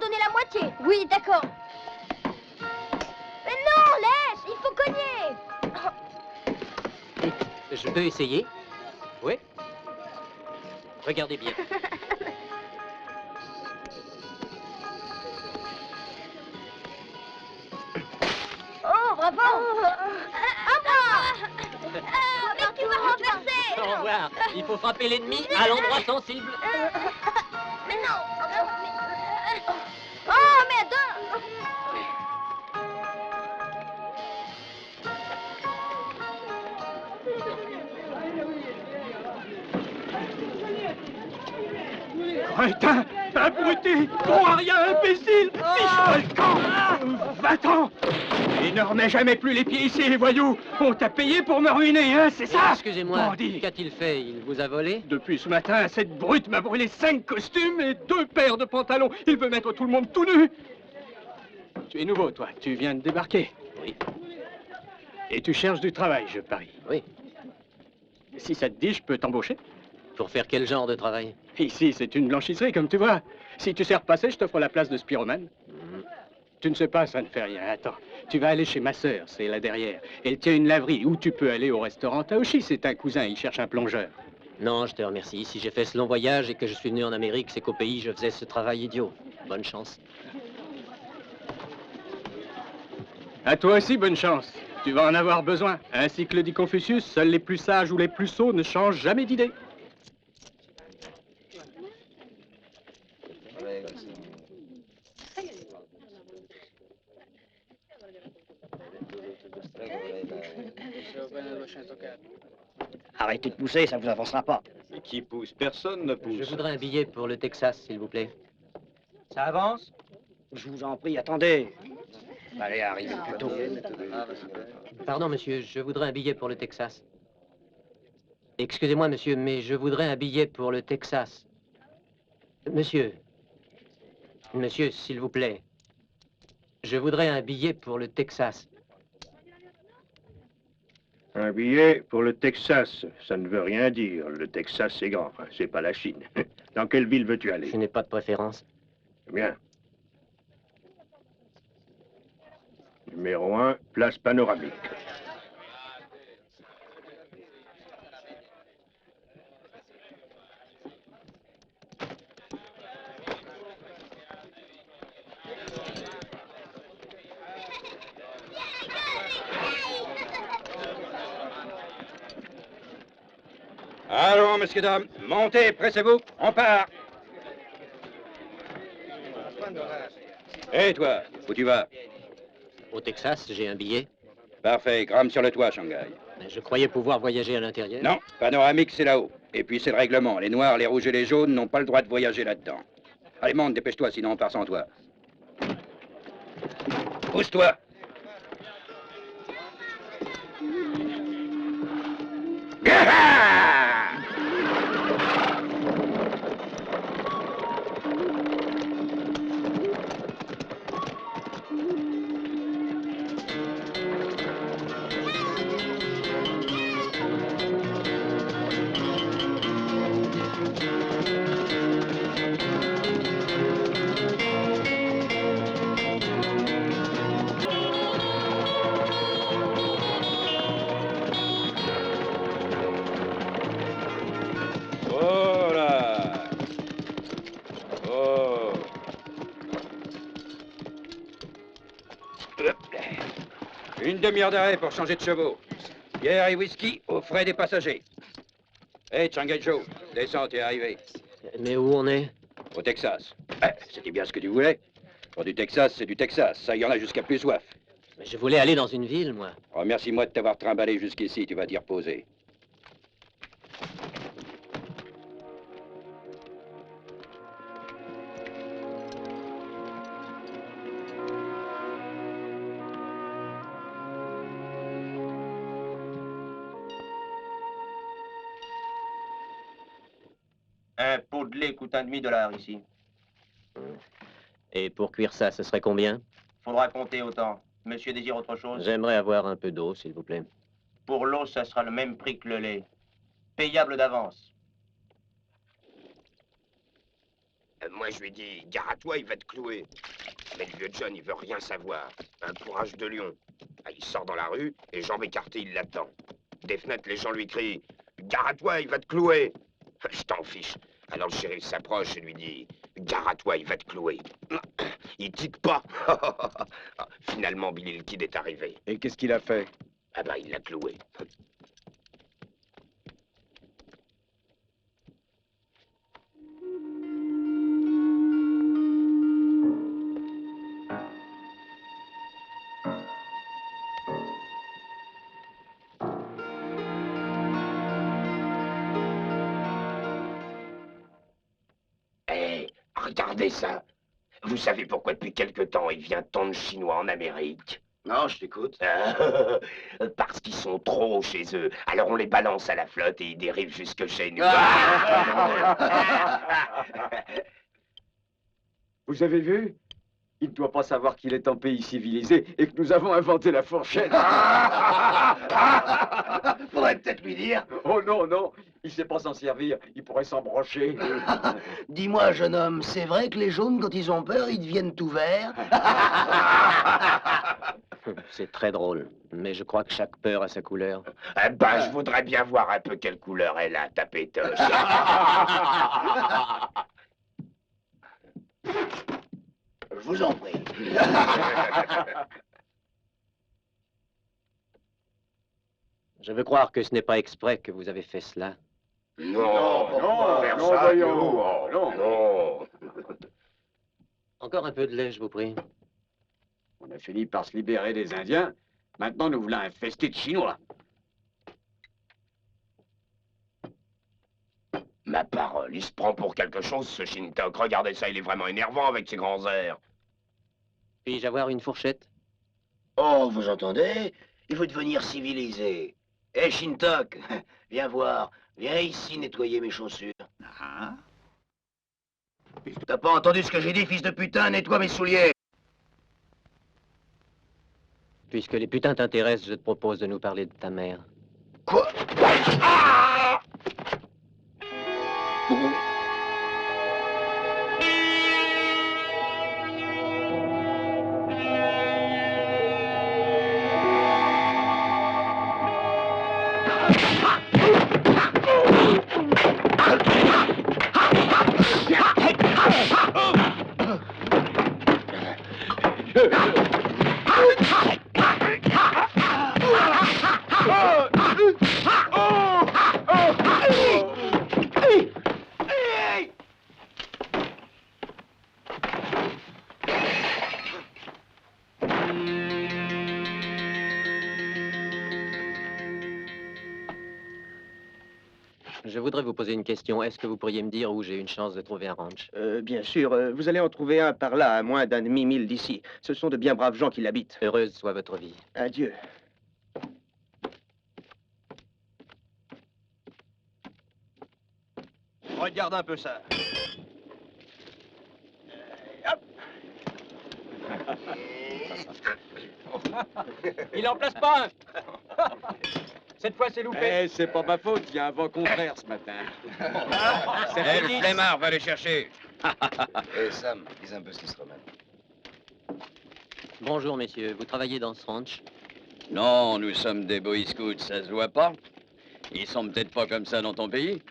donner la moitié. Oui, d'accord. Mais non, laisse, il faut cogner. Je peux essayer? Oui. Regardez bien. Oh, bravo. À moi. Mais tu vas renverser. Au revoir. Il faut frapper l'ennemi à l'endroit sensible. Mais non. Oh, mais attends. Crétin, abruti, con à rien, imbécile, fiche-moi le camp. Va-t'en. Et ne remets jamais plus les pieds ici, les voyous. On t'a payé pour me ruiner, hein, c'est ça? Excusez-moi, Bandit. qu'a-t-il fait? Il vous a volé? Depuis ce matin, cette brute m'a brûlé 5 costumes et 2 paires de pantalons. Il veut mettre tout le monde tout nu. Tu es nouveau, toi. Tu viens de débarquer. Oui. Et tu cherches du travail, je parie. Oui. Si ça te dit, je peux t'embaucher. Pour faire quel genre de travail? Ici, c'est une blanchisserie, comme tu vois. Si tu sais repasser, je t'offre la place de spiromane. Tu ne sais pas, ça ne fait rien. Attends, tu vas aller chez ma sœur, c'est là derrière. Elle tient une laverie, ou tu peux aller au restaurant Taoshi, c'est un cousin, il cherche un plongeur. Non, je te remercie. Si j'ai fait ce long voyage et que je suis venu en Amérique, c'est qu'au pays, je faisais ce travail idiot. Bonne chance. À toi aussi, bonne chance. Tu vas en avoir besoin. Ainsi que le dit Confucius, seuls les plus sages ou les plus sots ne changent jamais d'idée. Arrêtez de pousser, ça vous avancera pas. Mais qui pousse? Personne ne Je pousse. voudrais un billet pour le Texas, s'il vous plaît. Ça avance? Je vous en prie, attendez. Allez, arrivez plus tôt. Pardon, monsieur, je voudrais un billet pour le Texas. Excusez-moi, monsieur, mais je voudrais un billet pour le Texas. Monsieur. Monsieur, s'il vous plaît. Je voudrais un billet pour le Texas. Un billet pour le Texas, ça ne veut rien dire. Le Texas, c'est grand, hein, c'est pas la Chine. Dans quelle ville veux-tu aller? Je n'ai pas de préférence. Bien. Numéro 1, place panoramique. Allons, messieurs, dames, montez, pressez-vous, on part. Hé, toi, où tu vas? Au Texas, j'ai un billet. Parfait, gramme sur le toit, Shanghai. Mais je croyais pouvoir voyager à l'intérieur. Non, panoramique, c'est là-haut. Et puis, c'est le règlement. Les noirs, les rouges et les jaunes n'ont pas le droit de voyager là-dedans. Allez, monte, dépêche-toi, sinon on part sans toi. Pousse-toi. Oh là! Oh! Une demi-heure d'arrêt pour changer de chevaux. Bière et whisky aux frais des passagers. Hé, Shanghai Joe, descends, t'es arrivé. Mais où on est? Au Texas. C'était bien ce que tu voulais. Pour du Texas, c'est du Texas. Ça, y en a jusqu'à plus soif. Mais je voulais aller dans une ville, moi. Remercie-moi de t'avoir trimballé jusqu'ici, tu vas t'y reposer. Un pot de lait coûte $1,5 ici. Et pour cuire ça, ce serait combien? Faudra compter autant. Monsieur désire autre chose? J'aimerais avoir un peu d'eau, s'il vous plaît. Pour l'eau, ça sera le même prix que le lait. Payable d'avance. Moi, je lui ai dit, gare à toi, il va te clouer. Mais le vieux John, il veut rien savoir. Un courage de lion. Ah, il sort dans la rue, et jambes écartées, il l'attend. Des fenêtres, les gens lui crient, gare à toi, il va te clouer. Je t'en fiche. Alors le shérif s'approche et lui dit, gare à toi, il va te clouer. Il tique pas. Finalement, Billy le Kid est arrivé. Et qu'est-ce qu'il a fait? Ah bah, il l'a cloué. Regardez ça. Vous savez pourquoi depuis quelque temps il vient tant de Chinois en Amérique? Non, je t'écoute. Parce qu'ils sont trop chez eux. Alors on les balance à la flotte et ils dérivent jusque chez nous. Vous avez vu? Il ne doit pas savoir qu'il est un pays civilisé et que nous avons inventé la fourchette. Faudrait peut-être lui dire. Oh non, non, il sait pas s'en servir. Il pourrait s'en brocher. Dis-moi, jeune homme, c'est vrai que les jaunes, quand ils ont peur, ils deviennent tout verts? C'est très drôle, mais je crois que chaque peur a sa couleur. Eh ben, je voudrais bien voir un peu quelle couleur elle a, ta pétoche. Je vous en prie. Je veux croire que ce n'est pas exprès que vous avez fait cela. Non, non, voyons, non, non. Encore un peu de lait, je vous prie. On a fini par se libérer des Indiens. Maintenant, nous voulons infester de Chinois. Ma parole, il se prend pour quelque chose, ce Shintok. Regardez ça, il est vraiment énervant avec ses grands airs. Puis-je avoir une fourchette? Oh, vous entendez? Il faut devenir civilisé. Hé, Shintok, viens voir. Viens ici nettoyer mes chaussures. Ah. T'as pas entendu ce que j'ai dit, fils de putain? Nettoie mes souliers. Puisque les putains t'intéressent, je te propose de nous parler de ta mère. Quoi? Ah! Je voudrais vous poser une question. Est-ce que vous pourriez me dire où j'ai une chance de trouver un ranch? Bien sûr, vous allez en trouver un par là, à moins d'un demi-mille d'ici. Ce sont de bien braves gens qui l'habitent. Heureuse soit votre vie. Adieu. Regarde un peu ça. Il en place pas un. Cette fois, c'est loupé. Eh, c'est pas ma faute, il y a un vent contraire ce matin. Eh, le flemmard, va les chercher. Hé, Sam, dis un peu ce qui se remet. Bonjour, messieurs. Vous travaillez dans ce ranch? Non, nous sommes des Boy Scouts, ça se voit pas. Ils sont peut-être pas comme ça dans ton pays.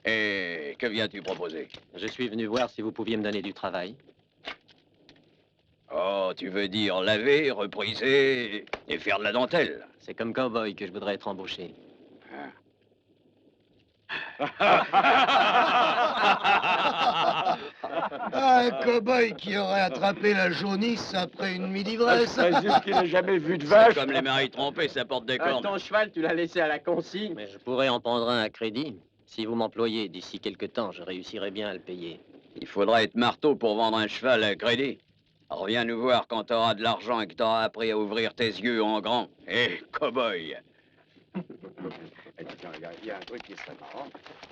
Et que viens-tu proposer? Je suis venu voir si vous pouviez me donner du travail. Oh, tu veux dire laver, repriser et faire de la dentelle? C'est comme cow-boy que je voudrais être embauché. Un cow-boy qui aurait attrapé la jaunisse après une midi-ivresse. Je présume qu'il n'a jamais vu de C'est vache. comme les maris trompés, ça porte des cornes. Ton cheval, tu l'as laissé à la consigne. Mais je pourrais en prendre un à crédit. Si vous m'employez d'ici quelque temps, je réussirai bien à le payer. Il faudra être marteau pour vendre un cheval à crédit. Reviens nous voir quand t'auras de l'argent et que t'auras appris à ouvrir tes yeux en grand. Hé, cow-boy! Eh, tiens, il y a un truc qui serait marrant.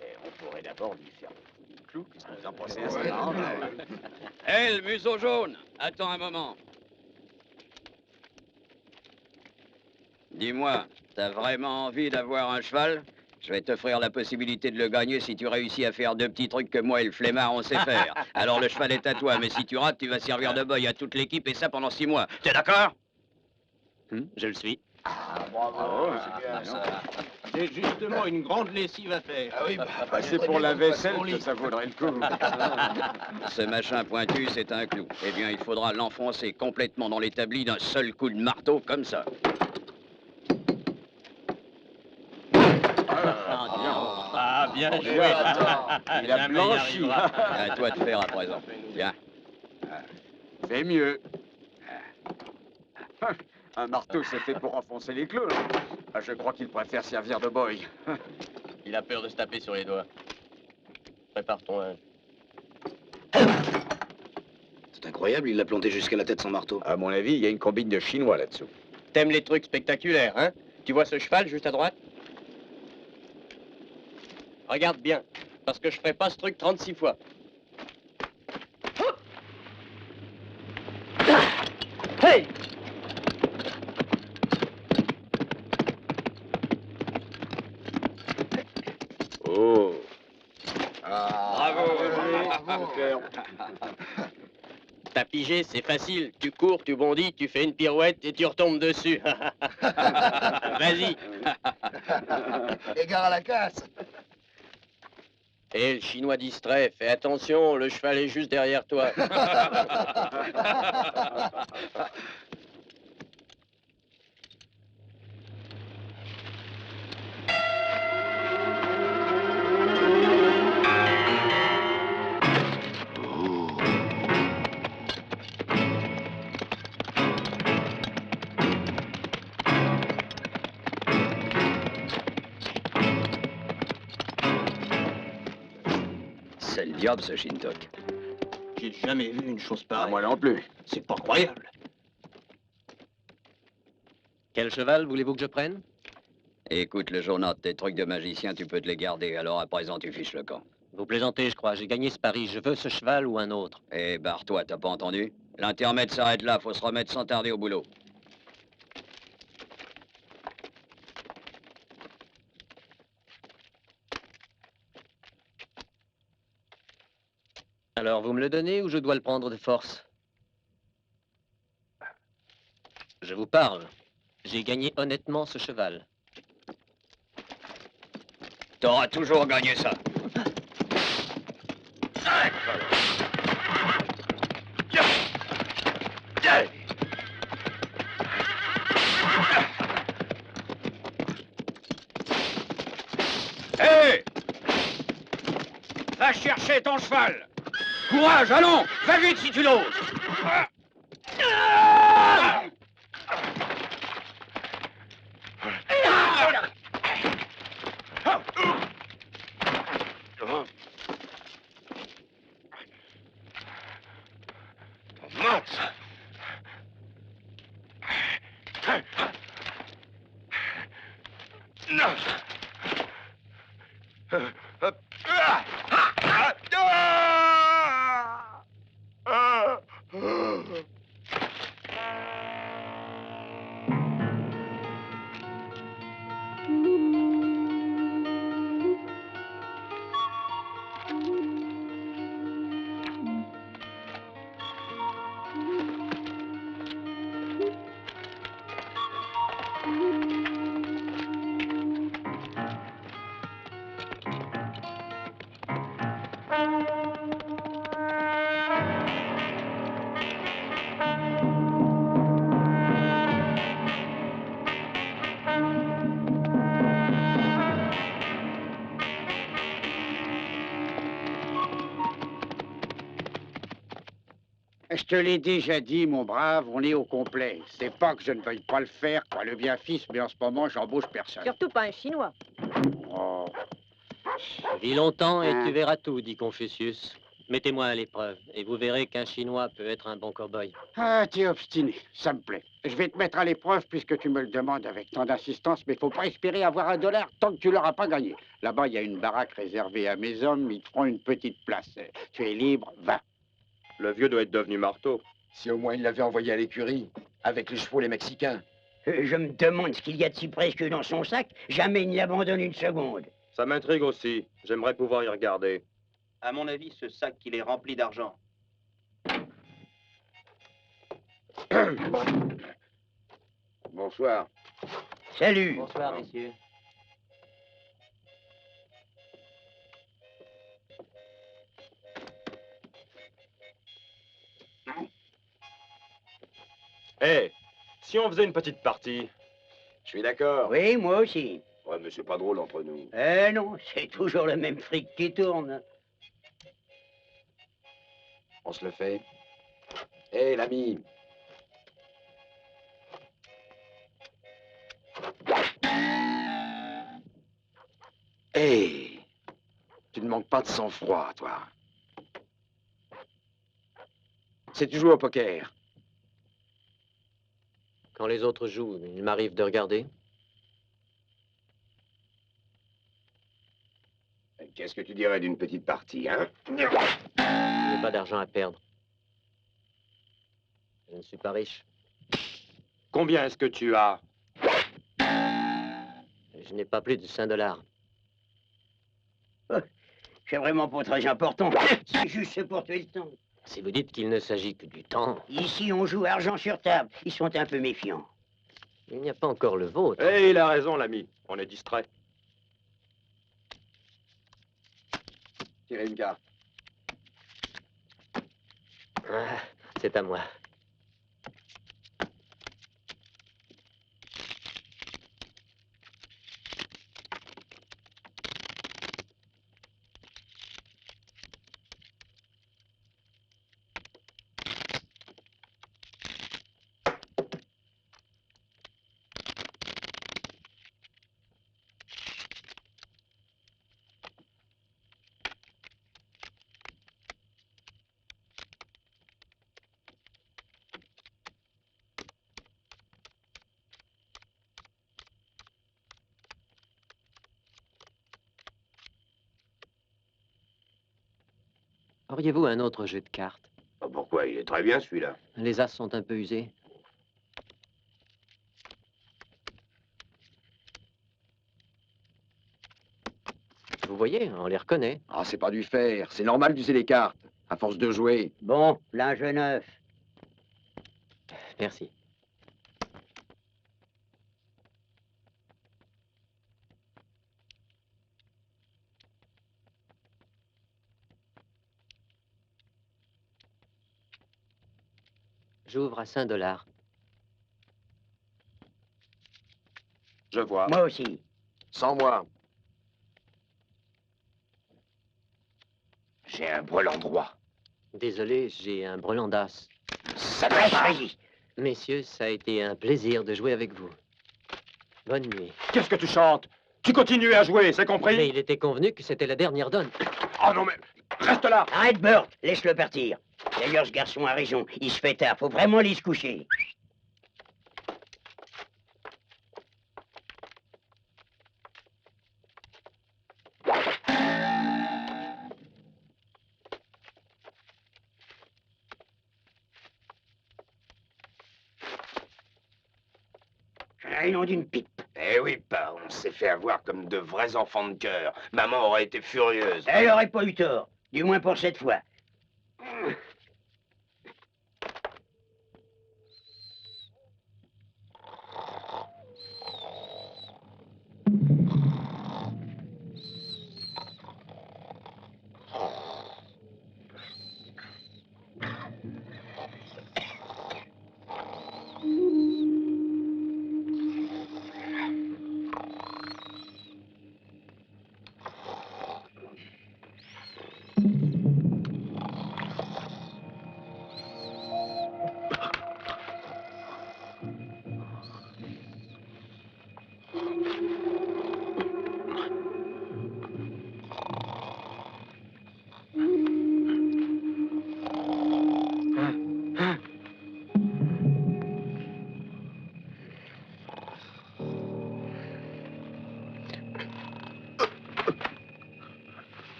Et on pourrait d'abord lui faire un clou. Qu'est-ce que vous en pensez à ça? Hé, le museau jaune! Attends un moment. Dis-moi, t'as vraiment envie d'avoir un cheval? Je vais t'offrir la possibilité de le gagner si tu réussis à faire 2 petits trucs que moi et le flemmard on sait faire. Alors le cheval est à toi, mais si tu rates, tu vas servir de boy à toute l'équipe et ça pendant 6 mois. T'es d'accord? Je le suis. Bravo, c'est bien, ça. J'ai justement une grande lessive à faire. Ah oui, bah, c'est pour la vaisselle que ça vaudrait le coup. Ce machin pointu, c'est un clou. Eh bien, il faudra l'enfoncer complètement dans l'établi d'un seul coup de marteau, comme ça. Ah, bien joué. Il a blanchi. À toi de faire à présent. Viens. C'est mieux. Un marteau, c'est fait pour enfoncer les clous. Ah, je crois qu'il préfère servir de boy. Il a peur de se taper sur les doigts. Prépare ton linge. C'est incroyable, il l'a planté jusqu'à la tête sans marteau. À mon avis, il y a une combine de Chinois là-dessous. T'aimes les trucs spectaculaires, hein? Tu vois ce cheval juste à droite? Regarde bien, parce que je ferai pas ce truc 36 fois. Hey! Oh. Bravo. T'as pigé, c'est facile. Tu cours, tu bondis, tu fais une pirouette et tu retombes dessus. Vas-y. Égare à la casse. Et le Chinois distrait, fais attention, le cheval est juste derrière toi. C'est le diable, ce Shintok. J'ai jamais vu une chose pareille. Moi non plus. C'est pas croyable. Quel cheval voulez-vous que je prenne? Écoute, le journal, tes trucs de magicien, tu peux te les garder. Alors à présent, tu fiches le camp. Vous plaisantez, je crois. J'ai gagné ce pari. Je veux ce cheval ou un autre. Eh, barre-toi, t'as pas entendu? L'intermède s'arrête là. Faut se remettre sans tarder au boulot. Alors, vous me le donnez ou je dois le prendre de force? Je vous parle. J'ai gagné honnêtement ce cheval. T'auras toujours gagné ça. Hé! Va chercher ton cheval! Courage, allons! Va vite si tu l'oses! Je te l'ai déjà dit, mon brave, on est au complet. C'est pas que je ne veuille pas le faire, quoi, le bien fils, mais en ce moment, j'embauche personne. Surtout pas un Chinois. Oh. Vis longtemps et tu verras tout, dit Confucius. Mettez-moi à l'épreuve et vous verrez qu'un Chinois peut être un bon cow-boy. Ah, t'es obstiné, ça me plaît. Je vais te mettre à l'épreuve puisque tu me le demandes avec tant d'insistance, mais faut pas espérer avoir $1 tant que tu l'auras pas gagné. Là-bas, il y a une baraque réservée à mes hommes, ils te feront une petite place. Tu es libre, va. Le vieux doit être devenu marteau. Si au moins il l'avait envoyé à l'écurie, avec les chevaux les Mexicains. Je me demande ce qu'il y a de si précieux dans son sac. Jamais il ne l'abandonne une seconde. Ça m'intrigue aussi. J'aimerais pouvoir y regarder. À mon avis, ce sac, il est rempli d'argent. Bonsoir. Salut. Bonsoir, messieurs. Hé, si on faisait une petite partie? Je suis d'accord. Oui, moi aussi. Ouais, mais c'est pas drôle entre nous. Eh non, c'est toujours le même fric qui tourne. On se le fait. Hé, l'ami. Hé, tu ne manques pas de sang-froid, toi. Sais-tu jouer au poker? Quand les autres jouent, il m'arrive de regarder. Qu'est-ce que tu dirais d'une petite partie, hein? Il n'y a pas d'argent à perdre. Je ne suis pas riche. Combien est-ce que tu as? Je n'ai pas plus de $5. C'est vraiment pas très important. C'est juste pour tuer le temps. Si vous dites qu'il ne s'agit que du temps, Ici, on joue argent sur table. Ils sont un peu méfiants. il n'y a pas encore le vôtre. Eh, il a raison, l'ami. On est distrait. Tirez une carte. Ah, c'est à moi. Auriez-vous un autre jeu de cartes? Oh, pourquoi? Il est très bien, celui-là. Les as sont un peu usés. Vous voyez, on les reconnaît. Ah, c'est pas du fer. C'est normal d'user les cartes, à force de jouer. Bon, linge neuf. Merci. J'ouvre à $5. Je vois. Moi aussi. Sans moi. J'ai un brelan droit. Désolé, j'ai un brelan d'as. Ça ne va. Messieurs, ça a été un plaisir de jouer avec vous. Bonne nuit. Qu'est-ce que tu chantes? Tu continues à jouer, c'est compris? Mais il était convenu que c'était la dernière donne. Oh non, mais reste là! Arrête, Burt. Laisse-le partir. D'ailleurs, ce garçon a raison. Il se fait tard. Faut vraiment aller se coucher. Un nom d'une pipe. Eh oui, pas. On s'est fait avoir comme de vrais enfants de cœur. Maman aurait été furieuse. Elle aurait pas eu tort. Du moins pour cette fois.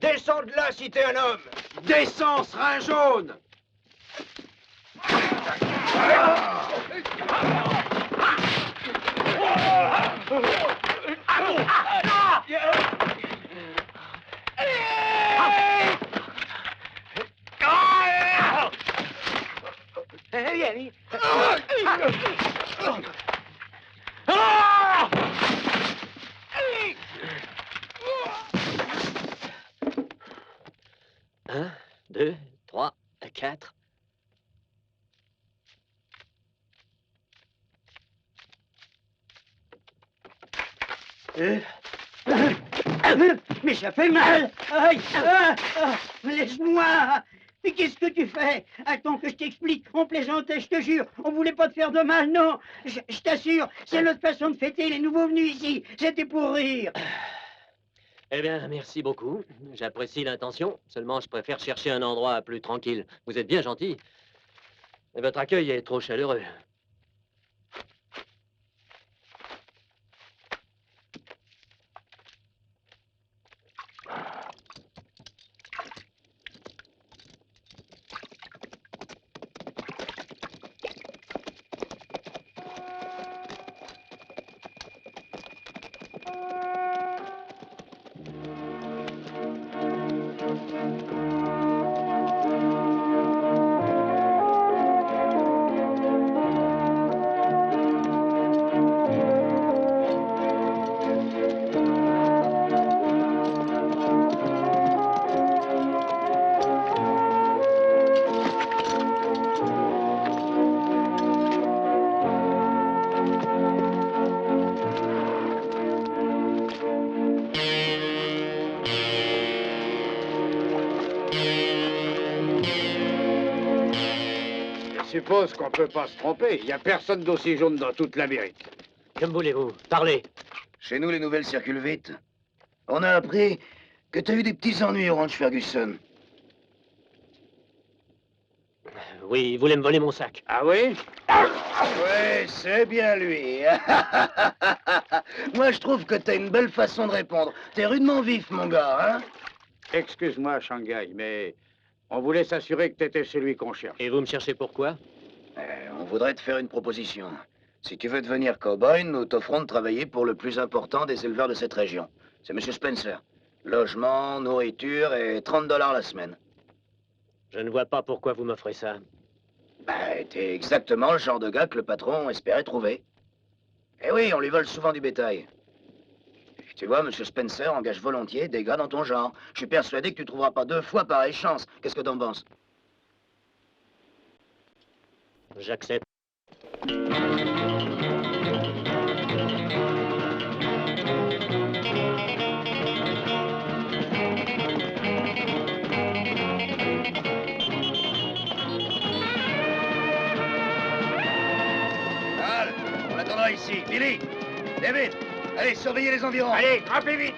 Descends de là si t'es un homme. Descends, serin jaune! Un, deux, trois, quatre. Mais ça fait mal. Aïe. Laisse-moi. Mais qu'est-ce que tu fais? Attends que je t'explique. On plaisantait, je te jure. On voulait pas te faire de mal, non. Je t'assure, c'est notre façon de fêter les nouveaux venus ici. C'était pour rire. Eh bien, merci beaucoup. J'apprécie l'intention. Seulement, je préfère chercher un endroit plus tranquille. Vous êtes bien gentil. Mais votre accueil est trop chaleureux. Je suppose qu'on peut pas se tromper. Il n'y a personne d'aussi jaune dans toute l'Amérique. Que voulez-vous? Parlez. Chez nous, les nouvelles circulent vite. On a appris que t'as eu des petits ennuis au ranch Ferguson. Oui, il voulait me voler mon sac. Ah oui? Ouais, c'est bien lui. Moi, je trouve que t'as une belle façon de répondre. T'es rudement vif, mon gars, hein? Excuse-moi, Shanghai, mais on voulait s'assurer que t'étais celui qu'on cherche. Et vous me cherchez pourquoi? On voudrait te faire une proposition. Si tu veux devenir cow-boy, nous t'offrons de travailler pour le plus important des éleveurs de cette région. C'est M. Spencer. Logement, nourriture et $30 la semaine. Je ne vois pas pourquoi vous m'offrez ça. Bah, t'es exactement le genre de gars que le patron espérait trouver. Eh oui, on lui vole souvent du bétail. Tu vois, M. Spencer engage volontiers des gars dans ton genre. Je suis persuadé que tu trouveras pas 2 fois pareille chance. Qu'est-ce que t'en penses? J'accepte. Al, on attendra ici. Billy, David, allez, surveillez les environs. Allez, grimpez vite!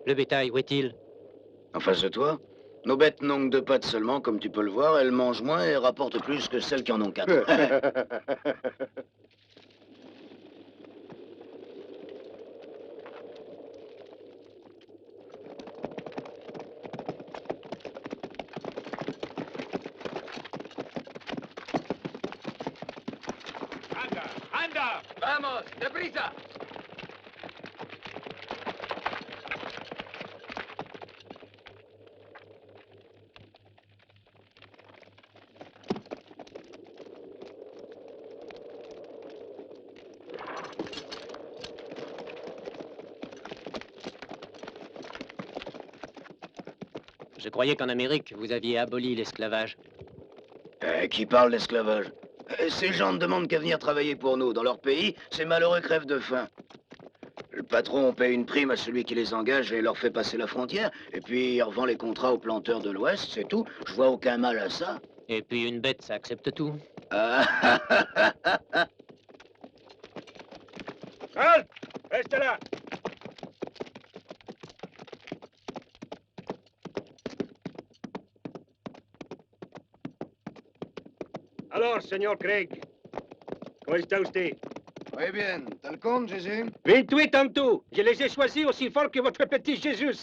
Le bétail, où est-il? En face de toi, nos bêtes n'ont que 2 pattes seulement, comme tu peux le voir. Elles mangent moins et rapportent plus que celles qui en ont 4. Anda! Vamos, deprisa! Je croyais qu'en Amérique, vous aviez aboli l'esclavage. Qui parle d'esclavage? Ces gens ne demandent qu'à venir travailler pour nous. Dans leur pays, ces malheureux crèvent de faim. Le patron paye une prime à celui qui les engage et leur fait passer la frontière. Et puis, il revend les contrats aux planteurs de l'Ouest, c'est tout. Je vois aucun mal à ça. Et puis une bête, ça accepte tout. Halt! Reste là! Alors, señor Craig, ¿cómo está usted? Muy bien. T'as le compte, Jésus? 28 en tout. Je les ai choisis aussi fort que votre petit Jésus.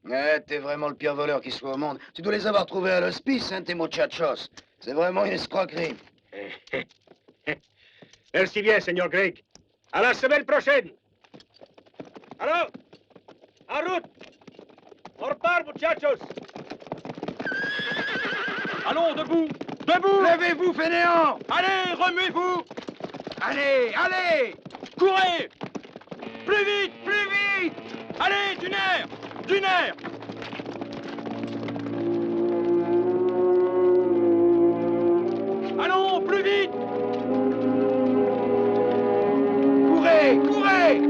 Ouais, t'es vraiment le pire voleur qui soit au monde. Tu dois les avoir trouvés à l'hospice, hein, tes muchachos. C'est vraiment une escroquerie. Merci bien, señor Craig. À la semaine prochaine. Alors, en route. On repart, muchachos. Allons, debout. Debout. Levez-vous, fainéants! Allez, remuez-vous. Allez, allez! Courez. Plus vite, plus vite. Allez, du nerf. Du nerf. Allons, plus vite. Courez, courez!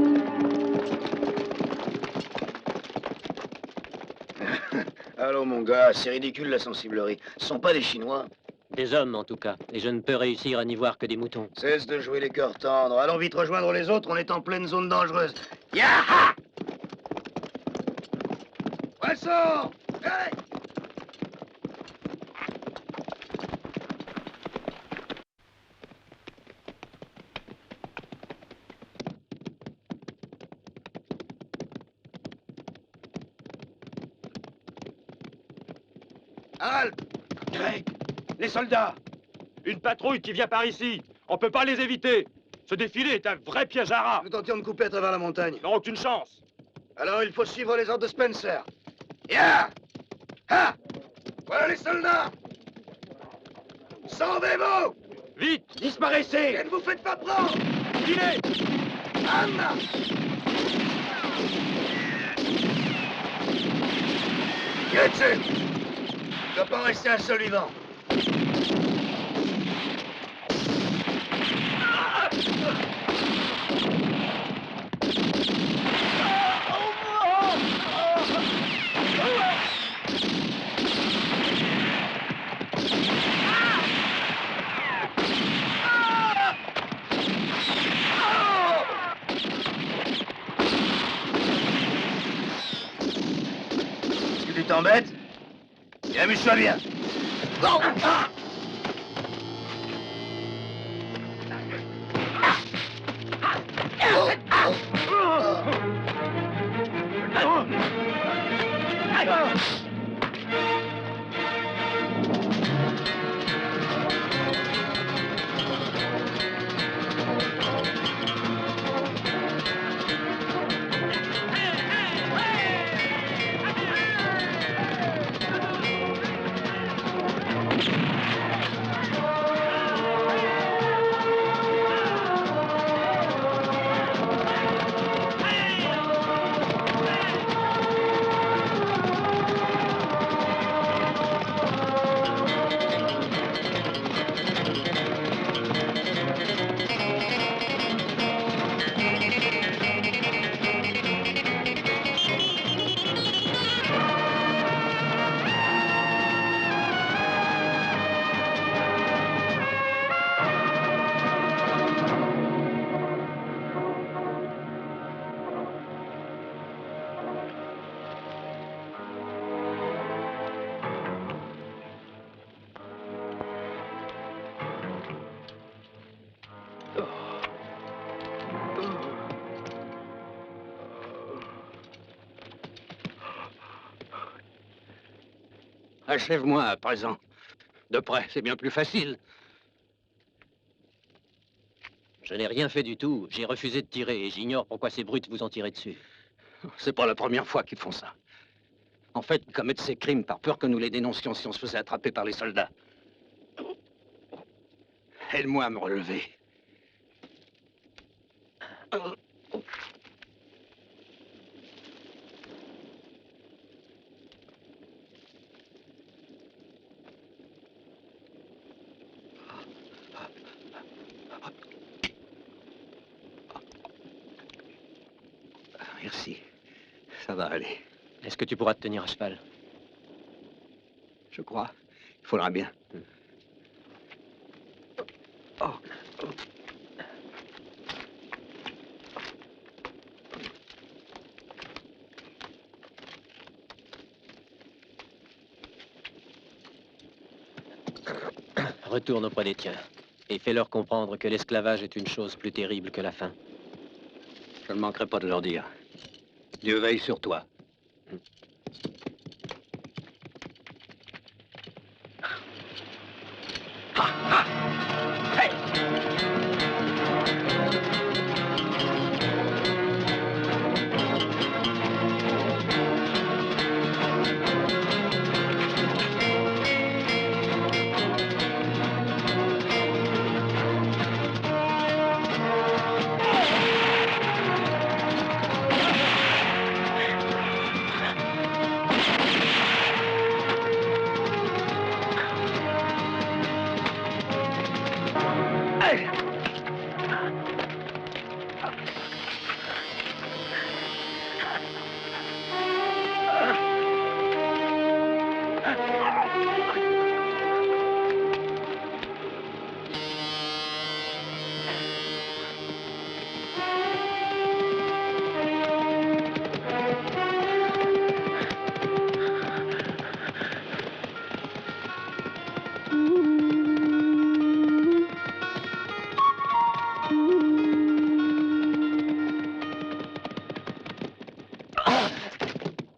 Allô, mon gars, c'est ridicule la sensiblerie. Ce sont pas des Chinois. Des hommes, en tout cas. Et je ne peux réussir à n'y voir que des moutons. Cesse de jouer les cœurs tendres. Allons vite rejoindre les autres, on est en pleine zone dangereuse. Yaha! Poisson! Hey! Halte! Greg! Les soldats! Une patrouille qui vient par ici. On peut pas les éviter. Ce défilé est un vrai piège à rats. Nous tentions de couper à travers la montagne. Ils n'ont aucune chance. Alors il faut suivre les ordres de Spencer. Ya! Ha! Voilà les soldats! Sauvez-vous! Vite! Disparaissez! Et ne vous faites pas prendre! Filez! Anna! Yetsu! Il ne doit pas rester un seul vivant. Est-ce que tu t'embêtes? Et amuse-toi bien. Achève-moi à présent. De près, c'est bien plus facile. Je n'ai rien fait du tout. J'ai refusé de tirer et j'ignore pourquoi ces brutes vous ont tiré dessus. C'est pas la première fois qu'ils font ça. En fait, ils commettent ces crimes par peur que nous les dénoncions si on se faisait attraper par les soldats. Aide-moi à me relever. merci. Ça va aller. Est-ce que tu pourras te tenir à cheval? Je crois. Il faudra bien. Oh. Retourne auprès des tiens et fais-leur comprendre que l'esclavage est une chose plus terrible que la faim. Je ne manquerai pas de leur dire. Dieu veille sur toi.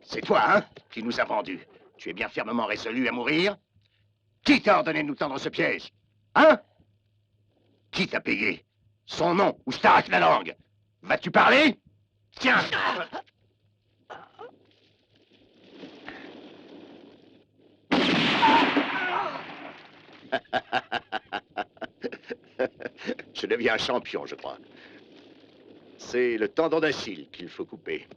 C'est toi, hein, qui nous a vendus. Tu es bien fermement résolu à mourir? Qui t'a ordonné de nous tendre ce piège? Hein? Qui t'a payé? Son nom, ou je t'arrache la langue. Vas-tu parler? Tiens! Je deviens champion, je crois. C'est le tendon d'Achille qu'il faut couper.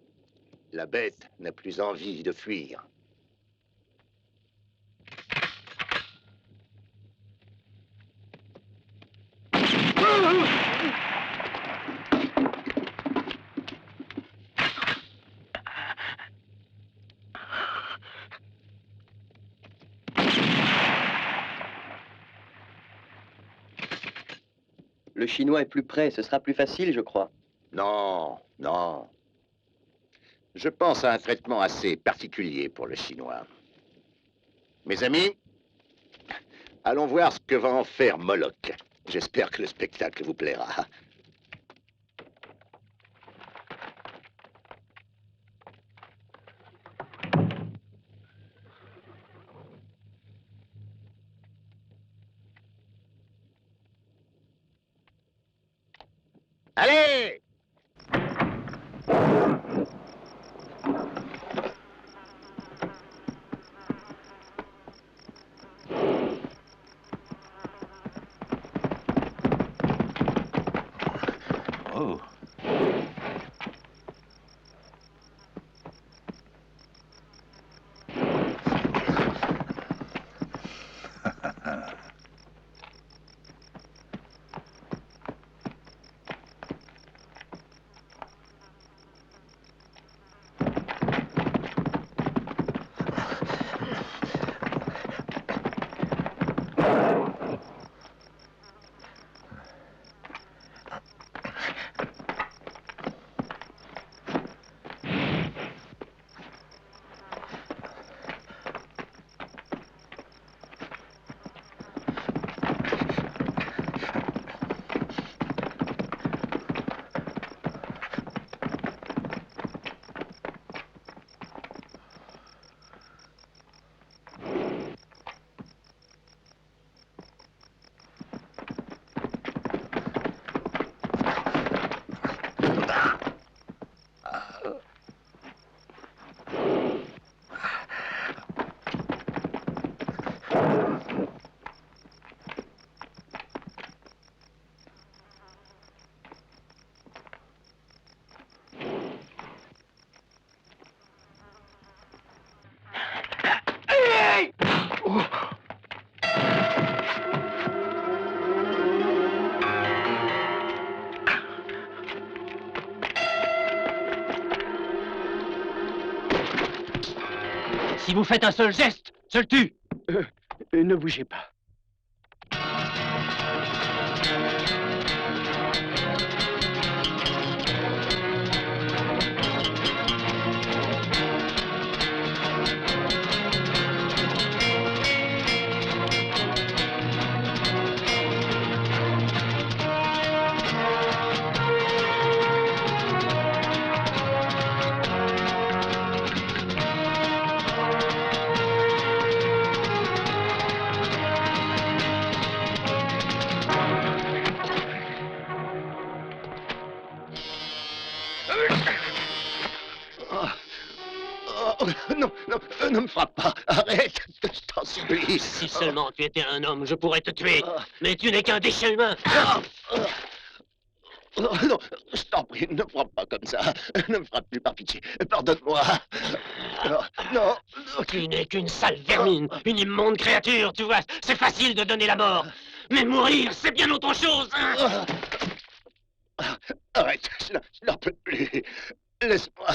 La bête n'a plus envie de fuir. Le Chinois est plus près, ce sera plus facile, je crois. Non, non. Je pense à un traitement assez particulier pour le Chinois. Mes amis, allons voir ce que va en faire Moloch. J'espère que le spectacle vous plaira. Allez! Si vous faites un seul geste, je le tue. Ne bougez pas. Non, non, ne me frappe pas. Arrête, je t'en supplie. Si seulement tu étais un homme, je pourrais te tuer. Mais tu n'es qu'un déchet humain. Non, je t'en prie, ne me frappe pas comme ça. Ne me frappe plus, par pitié. Pardonne-moi. Non. Tu n'es qu'une sale vermine, une immonde créature, tu vois. C'est facile de donner la mort. Mais mourir, c'est bien autre chose. Arrête, je n'en peux plus. Laisse-moi.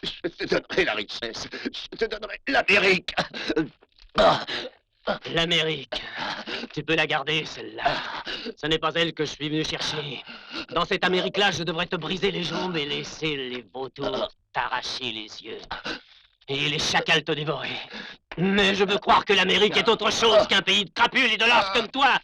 Je te donnerai la richesse. Je te donnerai l'Amérique. L'Amérique. Tu peux la garder, celle-là. Ce n'est pas elle que je suis venu chercher. Dans cette Amérique-là, je devrais te briser les jambes et laisser les vautours t'arracher les yeux. Et les chacals te dévorer. Mais je veux croire que l'Amérique est autre chose qu'un pays de crapules et de lâches comme toi.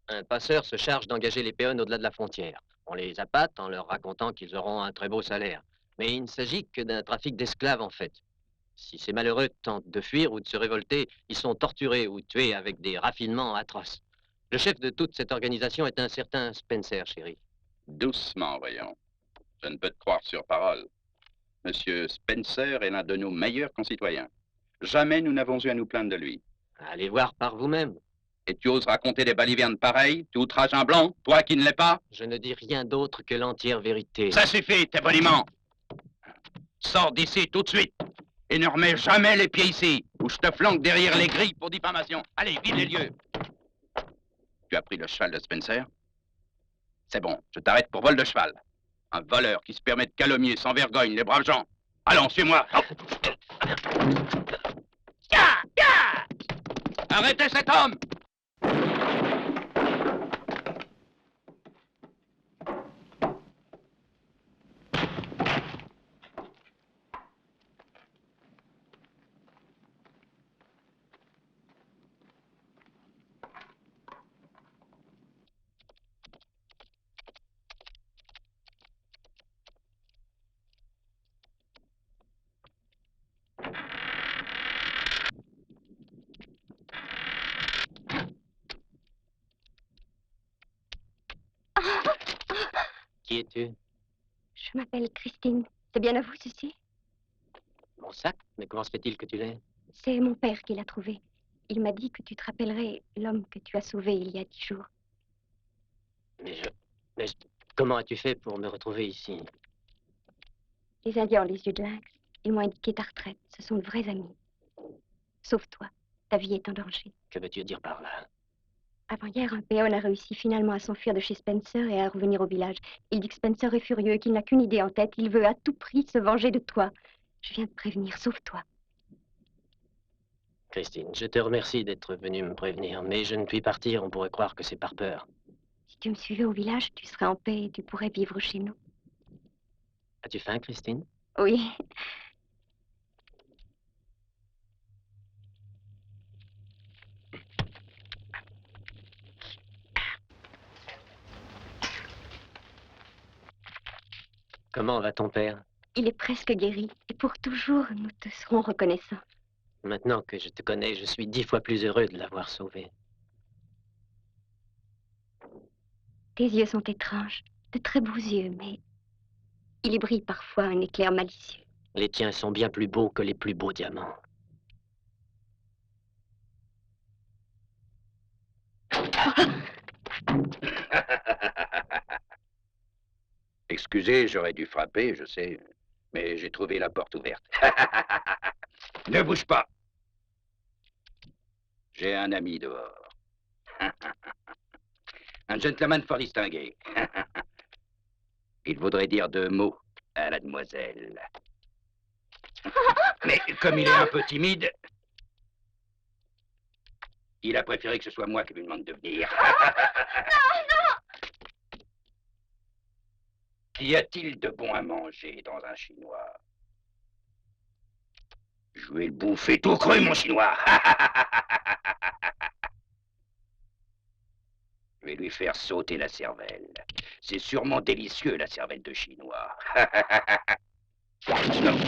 Un passeur se charge d'engager les péons au-delà de la frontière. On les appâte en leur racontant qu'ils auront un très beau salaire. Mais il ne s'agit que d'un trafic d'esclaves, en fait. Si ces malheureux tentent de fuir ou de se révolter, ils sont torturés ou tués avec des raffinements atroces. Le chef de toute cette organisation est un certain Spencer, chéri. Doucement, voyons. Je ne peux te croire sur parole. Monsieur Spencer est l'un de nos meilleurs concitoyens. Jamais nous n'avons eu à nous plaindre de lui. Allez voir par vous-même. Et tu oses raconter des balivernes pareilles? Tu outrages un blanc, toi qui ne l'es pas? Je ne dis rien d'autre que l'entière vérité. Ça suffit, tes boniments. Sors d'ici tout de suite. Et ne remets jamais les pieds ici, ou je te flanque derrière les grilles pour diffamation. Allez, vide les lieux. Tu as pris le cheval de Spencer? C'est bon, je t'arrête pour vol de cheval. Un voleur qui se permet de calomnier sans vergogne les braves gens. Allons, suis-moi. Arrêtez cet homme! Qui es-tu? Je m'appelle Christine. C'est bien à vous, ceci? Mon sac? Mais comment se fait-il que tu l'aies? C'est mon père qui l'a trouvé. Il m'a dit que tu te rappellerais l'homme que tu as sauvé il y a 10 jours. Comment as-tu fait pour me retrouver ici? Les Indiens ont les yeux de lynx. Ils m'ont indiqué ta retraite. Ce sont de vrais amis. Sauf toi. Ta vie est en danger. Que veux-tu dire par là? Avant-hier, un péon a réussi finalement à s'enfuir de chez Spencer et à revenir au village. Il dit que Spencer est furieux et qu'il n'a qu'une idée en tête. Il veut à tout prix se venger de toi. Je viens de prévenir, sauve-toi. Christine, je te remercie d'être venue me prévenir, mais je ne puis partir, on pourrait croire que c'est par peur. Si tu me suivais au village, tu serais en paix et tu pourrais vivre chez nous. As-tu faim, Christine? Oui. Comment va ton père? Il est presque guéri. Et pour toujours, nous te serons reconnaissants. Maintenant que je te connais, je suis 10 fois plus heureux de l'avoir sauvé. Tes yeux sont étranges, de très beaux yeux, mais il y brille parfois un éclair malicieux. Les tiens sont bien plus beaux que les plus beaux diamants. Excusez, j'aurais dû frapper, je sais, mais j'ai trouvé la porte ouverte. Ne bouge pas. J'ai un ami dehors. Un gentleman fort distingué. Il voudrait dire 2 mots à la demoiselle. Mais comme il est un peu timide, il a préféré que ce soit moi qui lui demande de venir. Qu'y a-t-il de bon à manger dans un chinois? Je vais le bouffer tout cru, mon chinois. Je vais lui faire sauter la cervelle. C'est sûrement délicieux, la cervelle de chinois. Non.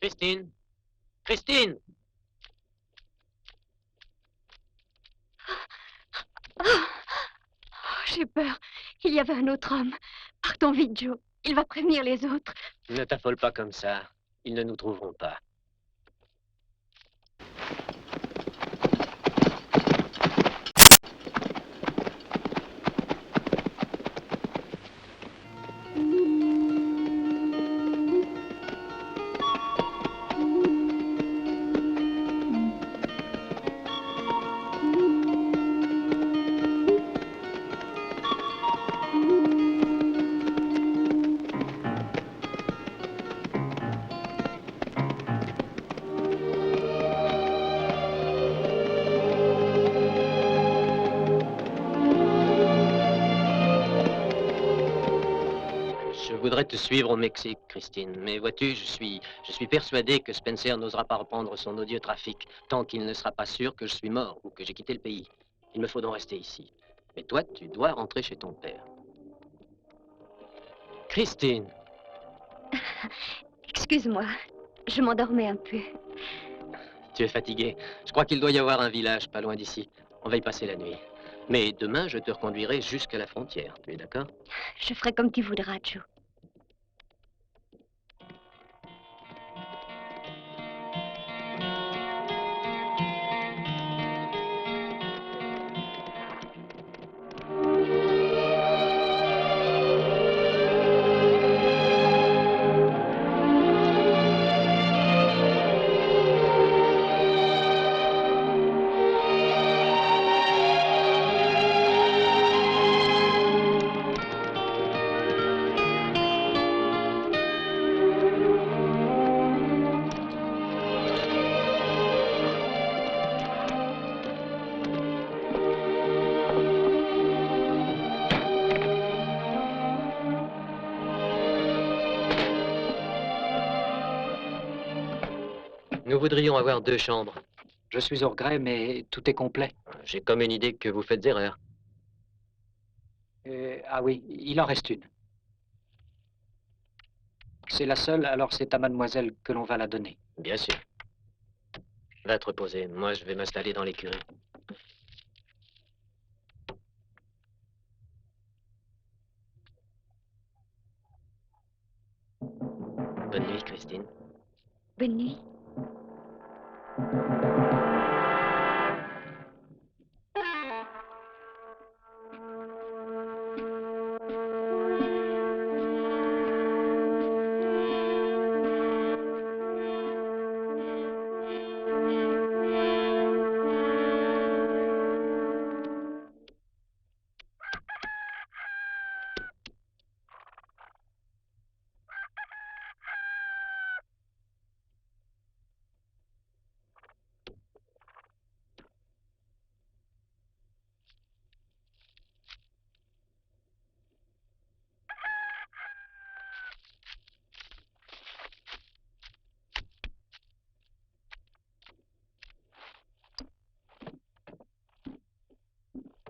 Christine! Christine! Oh, j'ai peur. Il y avait un autre homme. Partons vite, Joe. Il va prévenir les autres. Ne t'affole pas comme ça. Ils ne nous trouveront pas. Je voudrais te suivre au Mexique, Christine. Mais vois-tu, je suis persuadé que Spencer n'osera pas reprendre son odieux trafic tant qu'il ne sera pas sûr que je suis mort ou que j'ai quitté le pays. Il me faut donc rester ici. Mais toi, tu dois rentrer chez ton père. Christine! Excuse-moi, je m'endormais un peu. Tu es fatiguée. Je crois qu'il doit y avoir un village pas loin d'ici. On va y passer la nuit. Mais demain, je te reconduirai jusqu'à la frontière. Tu es d'accord? Je ferai comme tu voudras, Joe. Nous voudrions avoir 2 chambres. Je suis au regret, mais tout est complet. J'ai comme une idée que vous faites erreur. Ah oui, il en reste une. C'est la seule, alors c'est à mademoiselle que l'on va la donner. Bien sûr. Va te reposer. Moi, je vais m'installer dans l'écurie. Bonne nuit, Christine. Bonne nuit.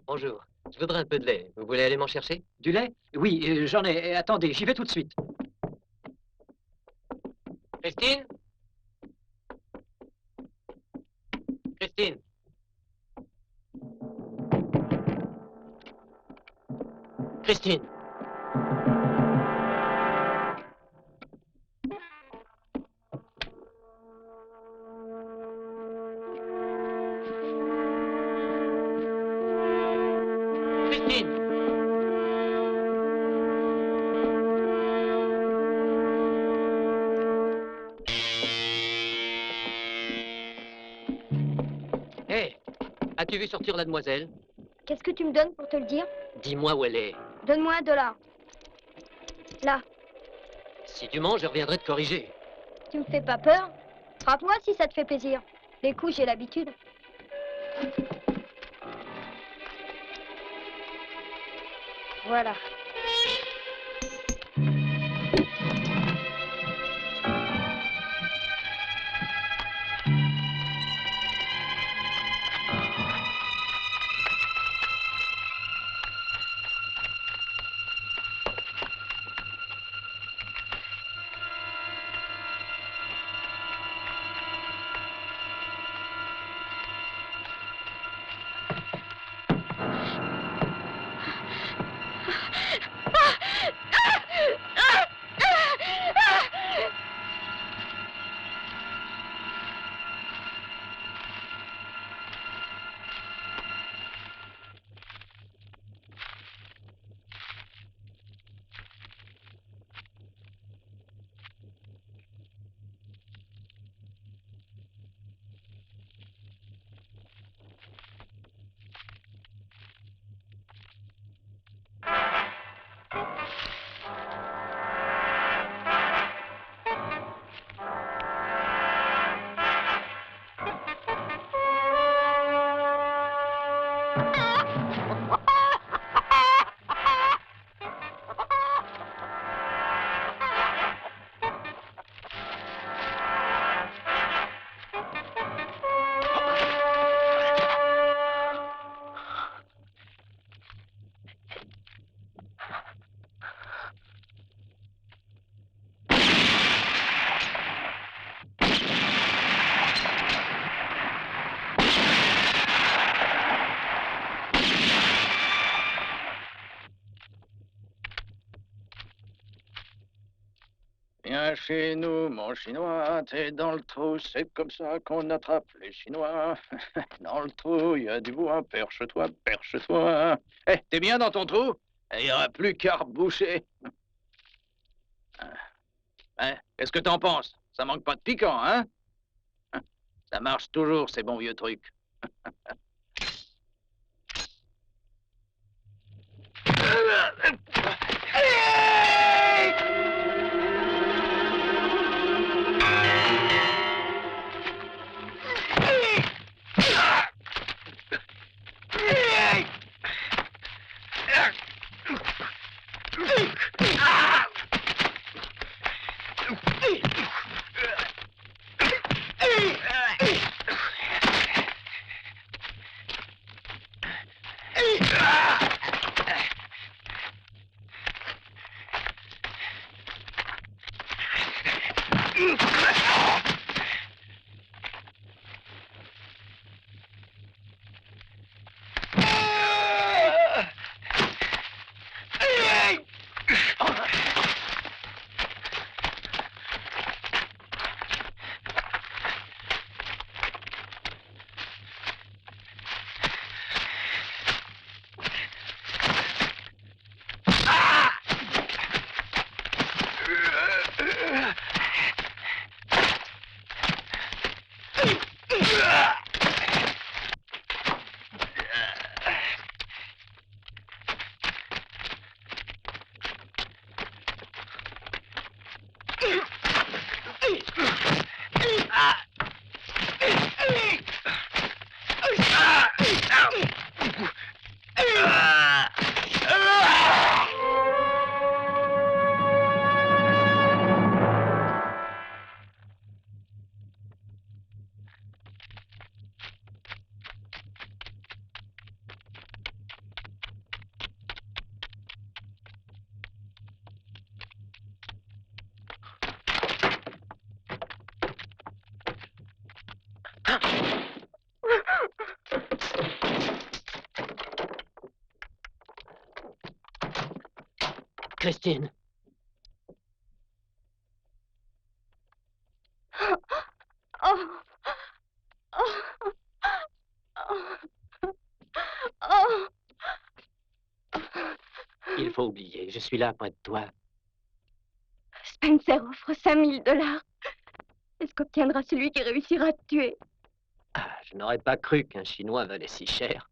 Bonjour. Je voudrais un peu de lait. Vous voulez aller m'en chercher? Du lait? Oui, j'en ai. Attendez, j'y vais tout de suite. Christine? Christine? Christine? Christine? Hé, as-tu vu sortir la demoiselle? Qu'est-ce que tu me donnes pour te le dire? Dis-moi où elle est. Donne-moi $1. Là, Si tu manges, je reviendrai te corriger. tu me fais pas peur? Frappe-moi si ça te fait plaisir. Les coups, j'ai l'habitude. Voilà. Viens chez nous, mon chinois, t'es dans le trou, c'est comme ça qu'on attrape les Chinois. Dans le trou, il y a du bois, perche-toi, perche-toi. Eh, t'es bien dans ton trou? Il n'y aura plus qu'à reboucher. Hein, qu'est-ce que t'en penses? Ça manque pas de piquant, hein? Ça marche toujours, ces bons vieux trucs. Viens. Christine. Il faut oublier, je suis là près de toi. Spencer offre $5000. Est-ce qu'obtiendra celui qui réussira à te tuer? Ah, je n'aurais pas cru qu'un Chinois valait si cher.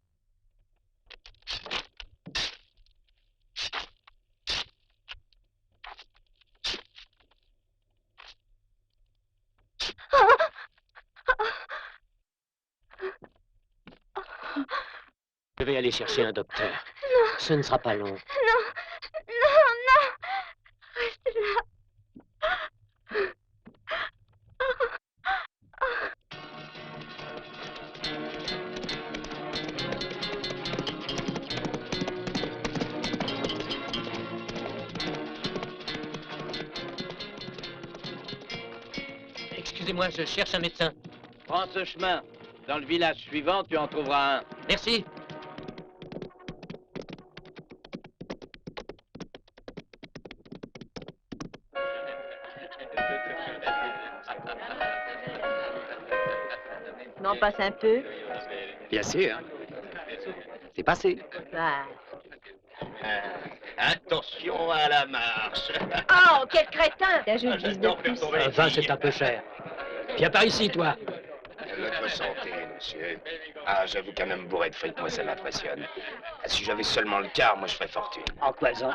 Je vais aller chercher un docteur. Non. Ce ne sera pas long. Non, non, non. Reste là. Excusez-moi, je cherche un médecin. Prends ce chemin. Dans le village suivant, tu en trouveras un. Merci. N'en passe un peu. Bien sûr. C'est passé. Ah. Attention à la marche. Oh, quel crétin! T'ajoutes 10 de plus. Enfin, c'est un peu cher. Viens par ici, toi. Votre santé, monsieur. Ah, j'avoue qu'un homme bourré de fric, moi, ça m'impressionne. Ah, si j'avais seulement le quart, moi, je ferais fortune. En quoi faisant?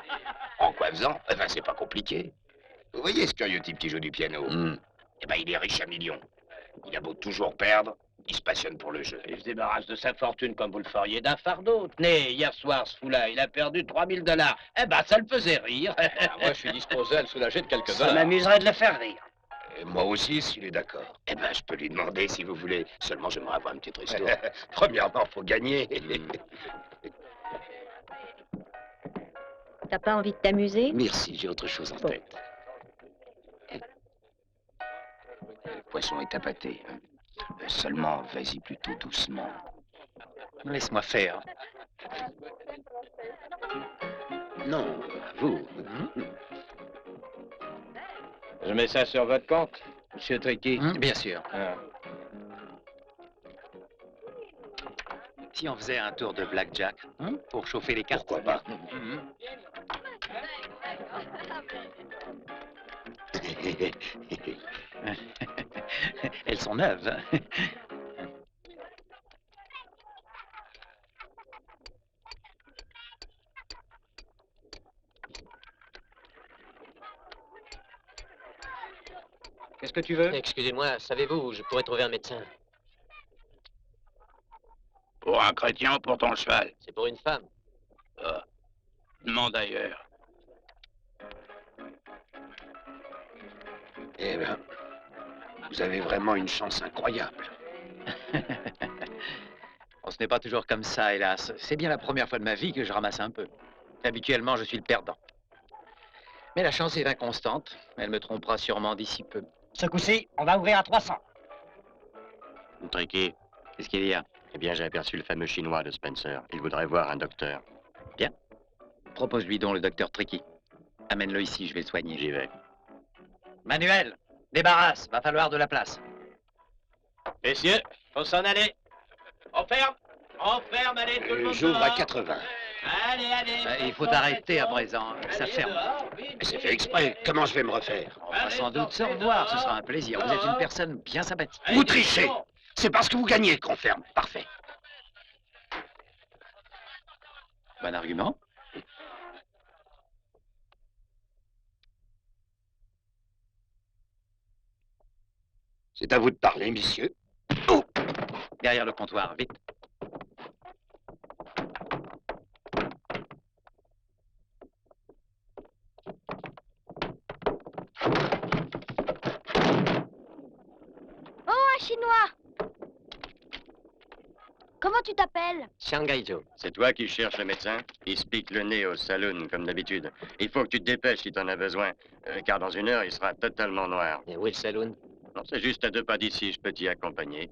En quoi faisant? Enfin, c'est pas compliqué. Vous voyez ce curieux type qui joue du piano? Eh ben, il est riche à millions. Il a beau toujours perdre, il se passionne pour le jeu. Il se débarrasse de sa fortune comme vous le feriez d'un fardeau. Tenez, hier soir, ce fou-là, il a perdu $3000. Eh ben, ça le faisait rire. Moi, je suis disposé à le soulager de quelques Ça dollars. m'amuserait de le faire rire. Et moi aussi, s'il est d'accord. Eh ben, je peux lui demander si vous voulez. Seulement, j'aimerais avoir une petite ristourne. Premièrement, faut gagner. T'as pas envie de t'amuser? Merci, j'ai autre chose en tête. Le poisson est appâté. Hein. Seulement, vas-y plutôt doucement. Laisse-moi faire. Non, vous. Je mets ça sur votre compte, monsieur Tricky. Bien sûr. Ah. Si on faisait un tour de blackjack pour chauffer les cartes. Pourquoi pas? Elles sont neuves. Qu'est-ce que tu veux? Excusez-moi, savez-vous où je pourrais trouver un médecin? Pour un chrétien ou pour ton cheval? C'est pour une femme. Ah. Demande ailleurs. Eh bien, vous avez vraiment une chance incroyable. Ce n'est pas toujours comme ça, hélas. C'est bien la première fois de ma vie que je ramasse un peu. Habituellement, je suis le perdant. Mais la chance est inconstante. Elle me trompera sûrement d'ici peu. Ce coup-ci, on va ouvrir à 300. Tricky, qu'est-ce qu'il y a? Eh bien, j'ai aperçu le fameux Chinois de Spencer. Il voudrait voir un docteur. Bien. Propose-lui donc le docteur Tricky. Amène-le ici, je vais le soigner. J'y vais. Manuel, débarrasse, va falloir de la place. Messieurs, faut s'en aller. On ferme, allez, tout le monde J'ouvre à dehors. 80. Allez. Il faut arrêter à présent, ça ferme. Mais c'est fait exprès. Comment je vais me refaire? On va sans doute se revoir, ce sera un plaisir. Vous êtes une personne bien sympathique. Vous trichez. C'est parce que vous gagnez qu'on ferme. Parfait. Bon argument. C'est à vous de parler, messieurs. Derrière le comptoir, vite. Oh, un Chinois! Comment tu t'appelles? Shanghai Joe. C'est toi qui cherches le médecin? Il se pique le nez au saloon, comme d'habitude. Il faut que tu te dépêches si t'en as besoin, car dans une heure, il sera totalement noir. Et où est le saloon? Non, c'est juste à 2 pas d'ici, je peux t'y accompagner.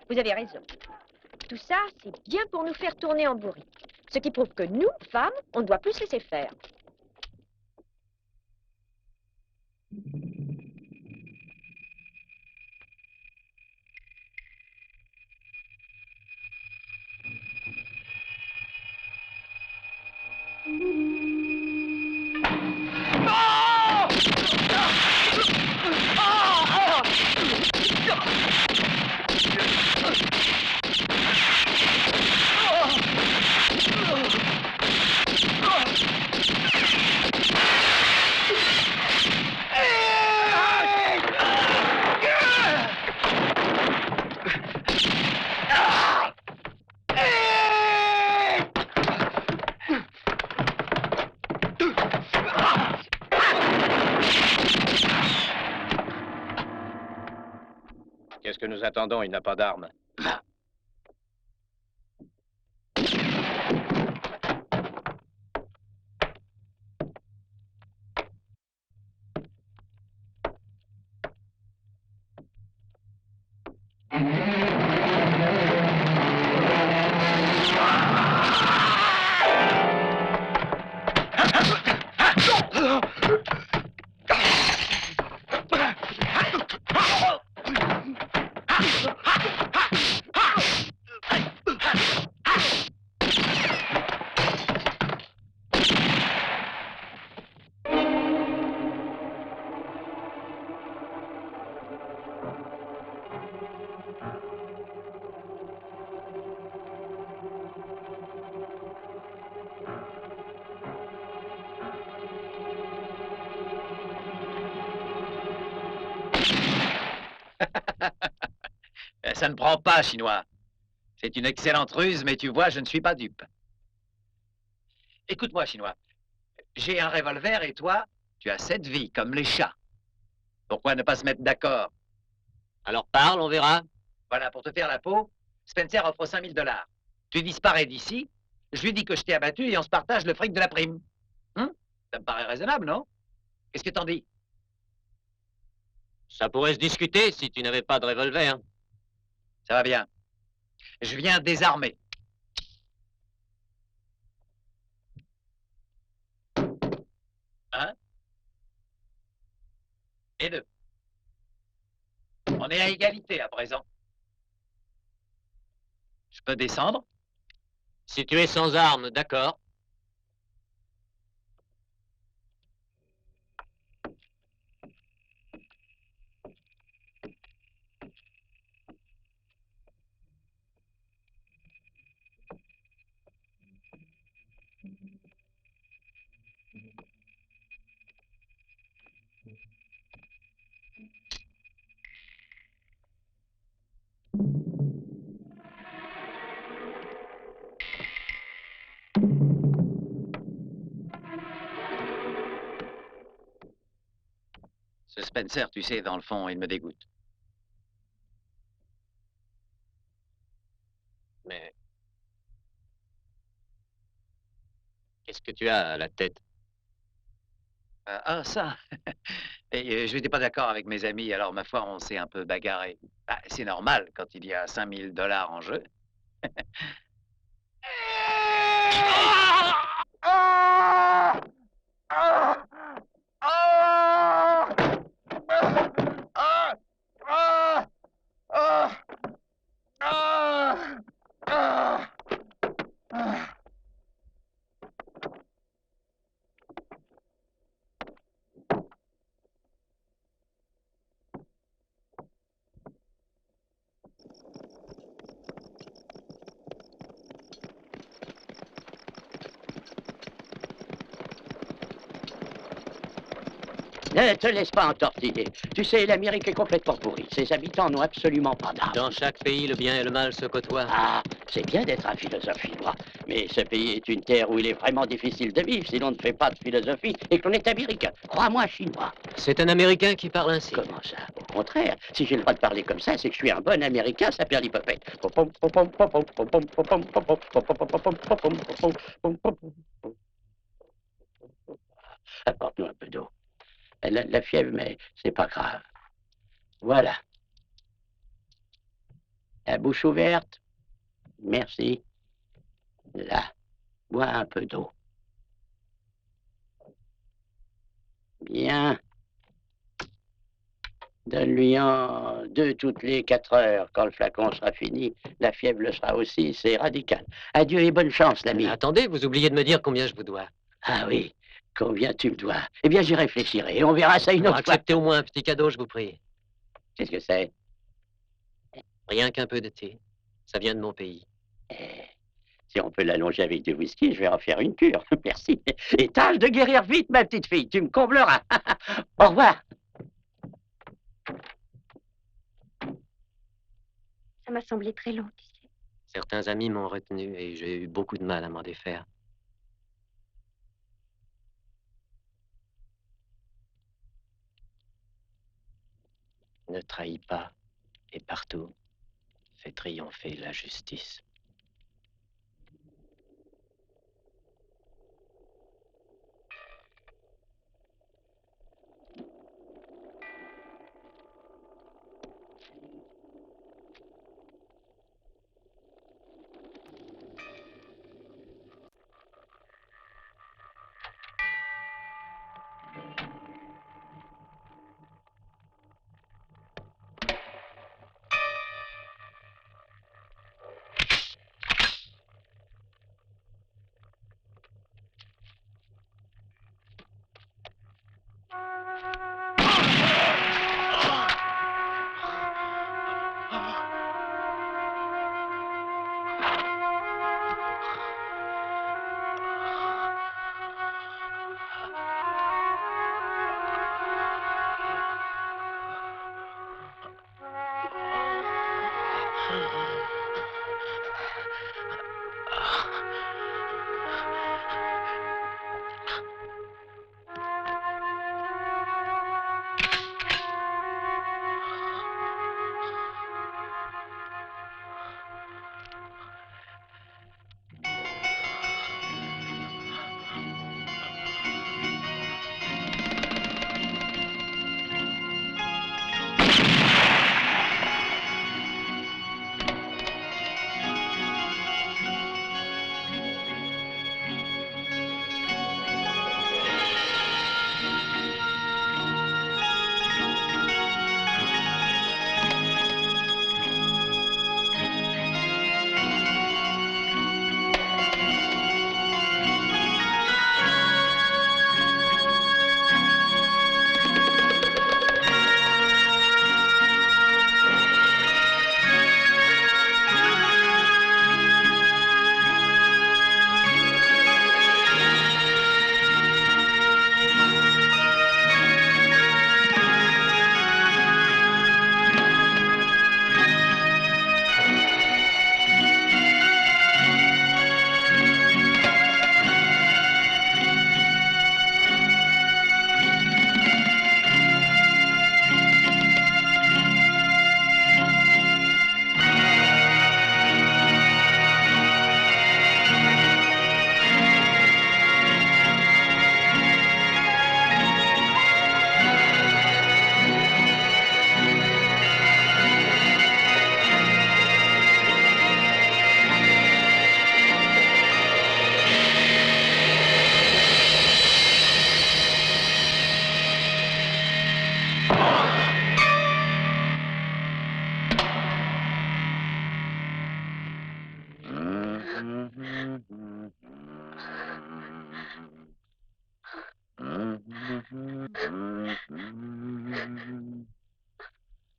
Vous avez raison. Tout ça, c'est bien pour nous faire tourner en bourrique. Ce qui prouve que nous, femmes, on ne doit plus se laisser faire. Qu'est-ce que nous attendons? Il n'a pas d'armes. Ça ne prend pas, Chinois. C'est une excellente ruse, mais tu vois, je ne suis pas dupe. Écoute-moi, Chinois. J'ai un revolver et toi, tu as 7 vies, comme les chats. Pourquoi ne pas se mettre d'accord? Alors parle, on verra. Voilà, pour te faire la peau, Spencer offre 5 000 $. Tu disparais d'ici, je lui dis que je t'ai abattu et on se partage le fric de la prime. Ça me paraît raisonnable, non? Qu'est-ce que t'en dis? Ça pourrait se discuter si tu n'avais pas de revolver. Ça va bien. Je viens désarmer. Un. Et 2. On est à égalité à présent. Je peux descendre? Si tu es sans armes, d'accord. Ce Spencer, tu sais, dans le fond, il me dégoûte. Mais... qu'est-ce que tu as à la tête? Ça. Et je n'étais pas d'accord avec mes amis, alors ma foi, on s'est un peu bagarré. Bah, c'est normal quand il y a 5 000 $ en jeu. Ne te laisse pas entortiller. Tu sais, l'Amérique est complètement pourrie. Ses habitants n'ont absolument pas d'armes. Dans chaque pays, le bien et le mal se côtoient. Ah, c'est bien d'être un philosophe chinois. Mais ce pays est une terre où il est vraiment difficile de vivre si l'on ne fait pas de philosophie et que l'on est américain. Crois-moi, chinois. C'est un Américain qui parle ainsi. Comment ça? Au contraire, si j'ai le droit de parler comme ça, c'est que je suis un bon Américain, ça perd l'hypopète. Apporte-nous un peu d'eau. La fièvre, mais c'est pas grave. Voilà. La bouche ouverte. Merci. Là, bois un peu d'eau. Bien. Donne-lui en 2 toutes les 4 heures. Quand le flacon sera fini, la fièvre le sera aussi. C'est radical. Adieu et bonne chance, l'ami. Attendez, vous oubliez de me dire combien je vous dois. Ah oui, combien tu me dois? Eh bien, j'y réfléchirai et on verra ça une autre fois. Acceptez au moins un petit cadeau, je vous prie. Qu'est-ce que c'est? Rien qu'un peu de thé. Ça vient de mon pays. Si on peut l'allonger avec du whisky, je vais en faire une cure. Merci. Et tâche de guérir vite, ma petite fille. Tu me combleras. Au revoir. Ça m'a semblé très long, tu sais. Certains amis m'ont retenu et j'ai eu beaucoup de mal à m'en défaire. Ne trahis pas et partout, fais triompher la justice.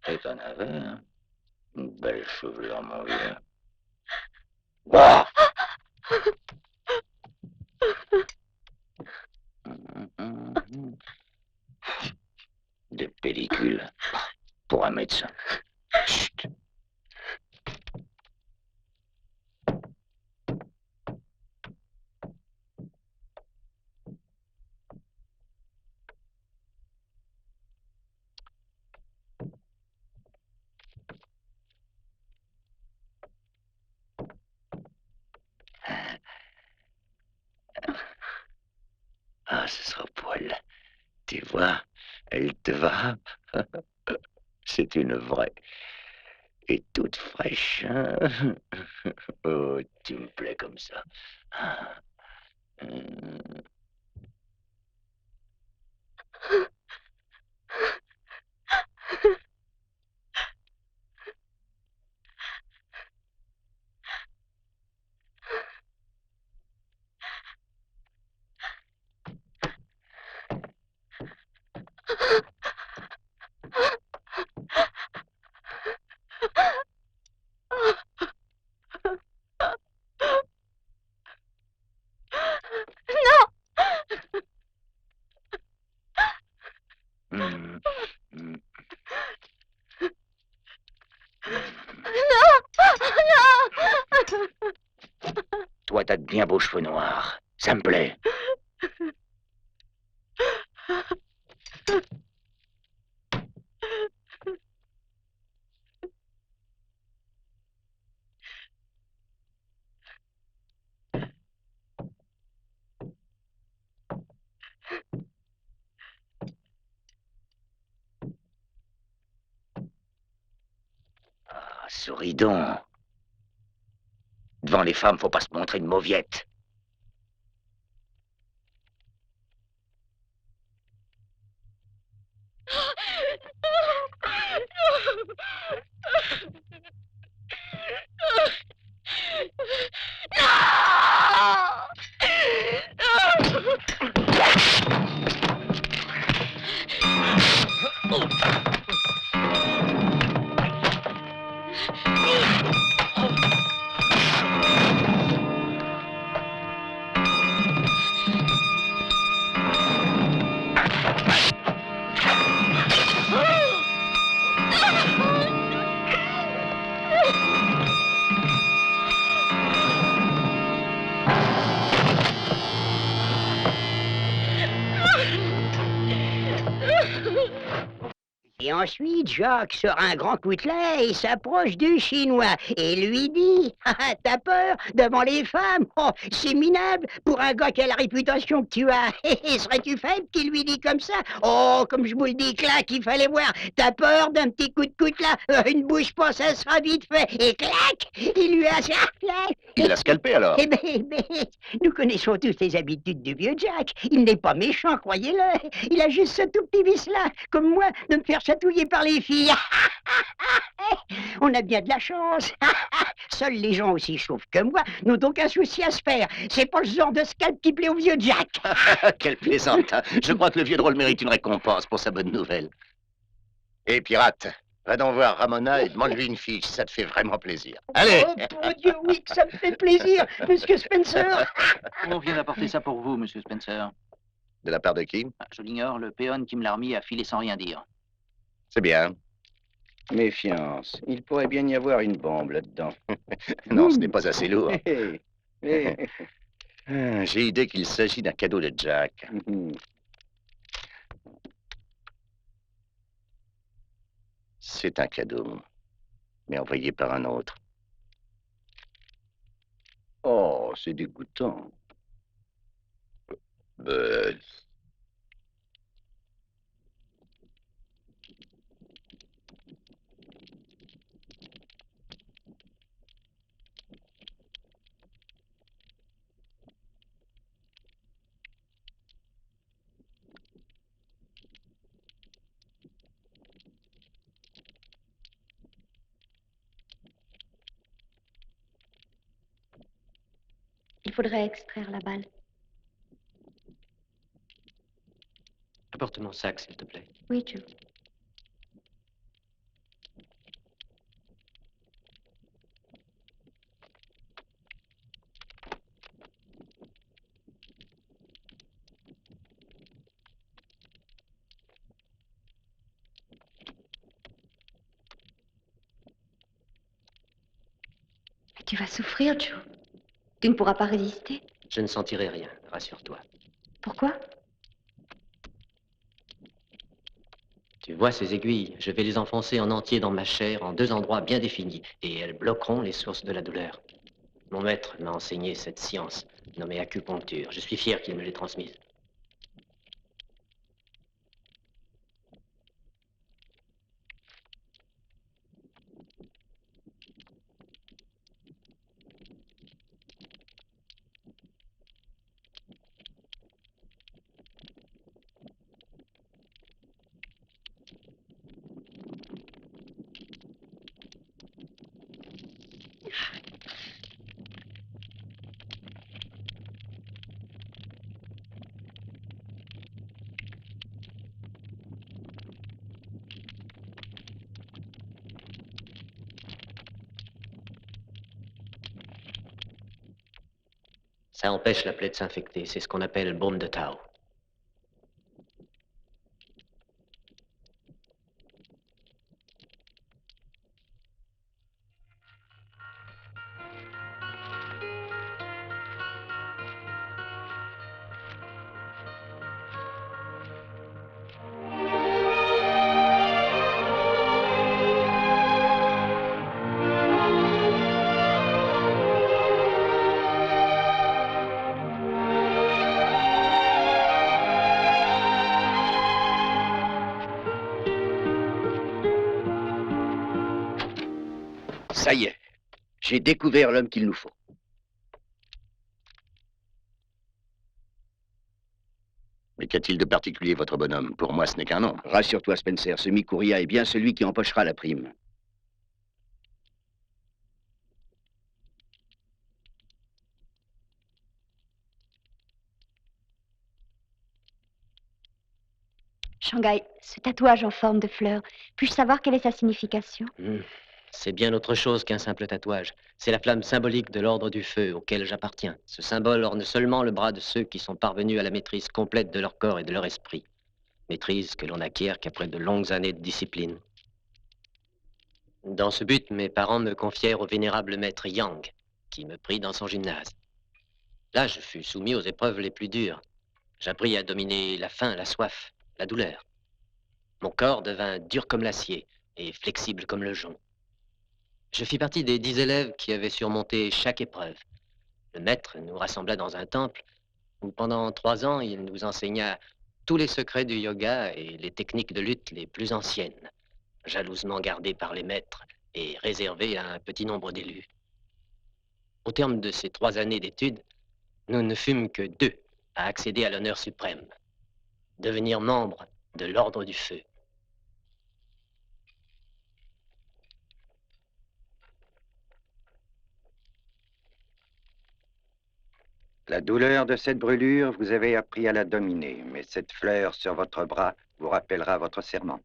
Et t'en avais, hein? Une belle chevelure, mon vieux. Bah! Des pellicules pour un médecin. Chut! Ah, ce sera poil. Tu vois, elle te va. C'est une vraie. Et toute fraîche, hein? Oh, tu me plais comme ça. Toi, t'as de bien beaux cheveux noirs. Ça me plaît. Ah, souris donc. Devant les femmes, faut pas se montrer une mauviette. Et ensuite, Jacques sort un grand coutelas et s'approche du Chinois et lui dit « Ah, t'as peur devant les femmes? Oh, c'est minable pour un gars qui a la réputation que tu as. Serais-tu faible qui lui dit comme ça? Oh, comme je vous le dis, clac, il fallait voir. T'as peur d'un petit coup de coutelas? Une bouche pas, ça sera vite fait. Et clac, il lui a... Clac. Il l'a scalpé alors. Eh ben, nous connaissons tous les habitudes du vieux Jack. Il n'est pas méchant, croyez-le. Il a juste ce tout petit vice-là, comme moi, de me faire chatouiller par les filles. On a bien de la chance. Seuls les gens aussi chauves que moi n'ont aucun souci à se faire. C'est pas le genre de scalp qui plaît au vieux Jack. Quelle plaisantin. Je crois que le vieux drôle mérite une récompense pour sa bonne nouvelle. Et pirate, va donc voir Ramona et demande-lui une fiche. Ça te fait vraiment plaisir. Allez. Oh, mon Dieu, oui, que ça me fait plaisir, Monsieur Spencer. On vient d'apporter ça pour vous, Monsieur Spencer. De la part de qui? Je l'ignore, le péon qui me l'a remis a filé sans rien dire. C'est bien. Méfiance. Il pourrait bien y avoir une bombe là-dedans. Non, ce n'est pas assez lourd. Hé, hé. J'ai idée qu'il s'agit d'un cadeau de Jack. C'est un cadeau, mais envoyé par un autre. Oh, c'est dégoûtant. Il faudrait extraire la balle. Apporte mon sac, s'il te plaît. Oui, Joe. Mais tu vas souffrir, Joe. Tu ne pourras pas résister. Je ne sentirai rien, rassure-toi. Pourquoi? Tu vois ces aiguilles? Je vais les enfoncer en entier dans ma chair, en deux endroits bien définis, et elles bloqueront les sources de la douleur. Mon maître m'a enseigné cette science, nommée acupuncture. Je suis fier qu'il me l'ait transmise. Ça empêche la plaie de s'infecter. C'est ce qu'on appelle baume de Tao. Ça y est, j'ai découvert l'homme qu'il nous faut. Mais qu'a-t-il de particulier, votre bonhomme? Pour moi, ce n'est qu'un nom. Rassure-toi, Spencer, ce Mikuria est bien celui qui empochera la prime. Shanghai, ce tatouage en forme de fleur, puis-je savoir quelle est sa signification? C'est bien autre chose qu'un simple tatouage. C'est la flamme symbolique de l'ordre du feu auquel j'appartiens. Ce symbole orne seulement le bras de ceux qui sont parvenus à la maîtrise complète de leur corps et de leur esprit. Maîtrise que l'on acquiert qu'après de longues années de discipline. Dans ce but, mes parents me confièrent au vénérable maître Yang, qui me prit dans son gymnase. Là, je fus soumis aux épreuves les plus dures. J'appris à dominer la faim, la soif, la douleur. Mon corps devint dur comme l'acier et flexible comme le jonc. Je fis partie des 10 élèves qui avaient surmonté chaque épreuve. Le maître nous rassembla dans un temple où pendant 3 ans, il nous enseigna tous les secrets du yoga et les techniques de lutte les plus anciennes, jalousement gardées par les maîtres et réservées à un petit nombre d'élus. Au terme de ces 3 années d'études, nous ne fûmes que 2 à accéder à l'honneur suprême, devenir membre de l'Ordre du Feu. La douleur de cette brûlure, vous avez appris à la dominer, mais cette fleur sur votre bras vous rappellera votre serment.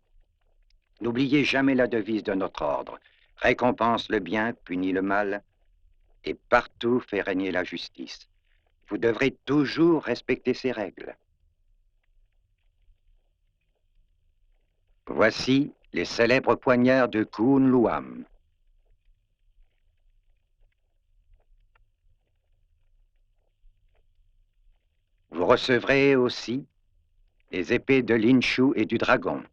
N'oubliez jamais la devise de notre ordre. Récompense le bien, punit le mal, et partout fait régner la justice. Vous devrez toujours respecter ces règles. Voici les célèbres poignards de Kun Luam. Vous recevrez aussi les épées de l'Inshu et du dragon.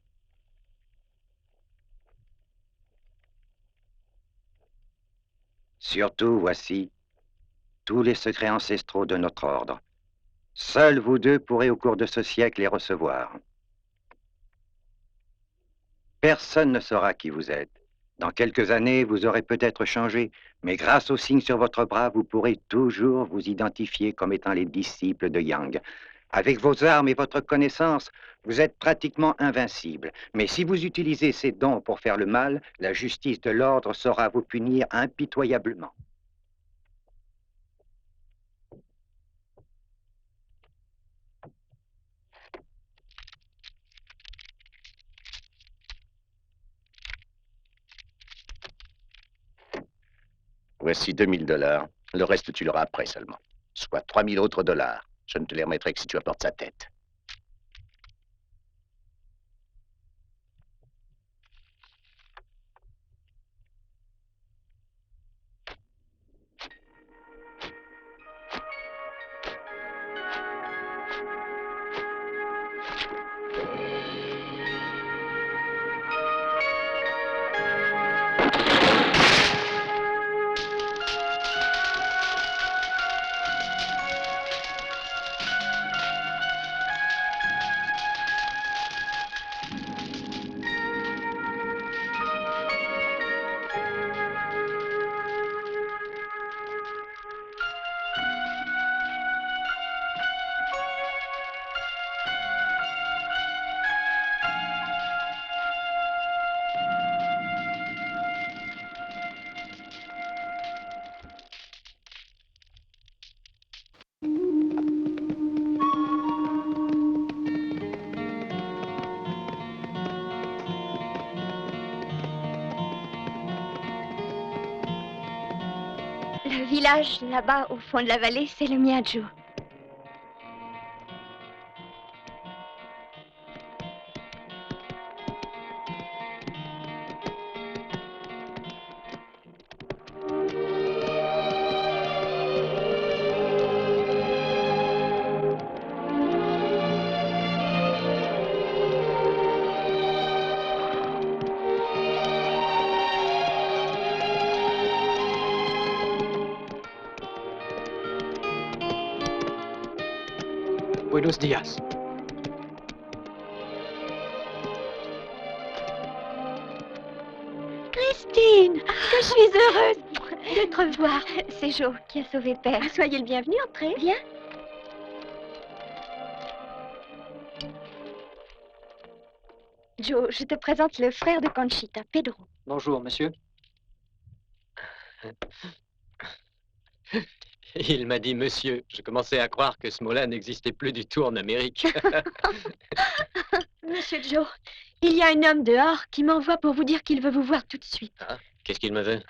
Surtout, voici tous les secrets ancestraux de notre ordre. Seuls vous 2 pourrez au cours de ce siècle les recevoir. Personne ne saura qui vous êtes. Dans quelques années, vous aurez peut-être changé, mais grâce au signe sur votre bras, vous pourrez toujours vous identifier comme étant les disciples de Yang. Avec vos armes et votre connaissance, vous êtes pratiquement invincible. Mais si vous utilisez ces dons pour faire le mal, la justice de l'ordre saura vous punir impitoyablement. Voici $2000. Le reste, tu l'auras après seulement. Soit 3000 autres dollars. Je ne te les remettrai que si tu apportes sa tête. Le village, là-bas, au fond de la vallée, c'est le mien, Joe. Buenos días. Christine, que je suis heureuse de te revoir. C'est Joe qui a sauvé Père. Soyez le bienvenu, entrez. Viens. Joe, je te présente le frère de Conchita, Pedro. Bonjour, monsieur. Il m'a dit monsieur. Je commençais à croire que ce mot-là n'existait plus du tout en Amérique. Monsieur Joe, il y a un homme dehors qui m'envoie pour vous dire qu'il veut vous voir tout de suite. Ah, qu'est-ce qu'il me veut?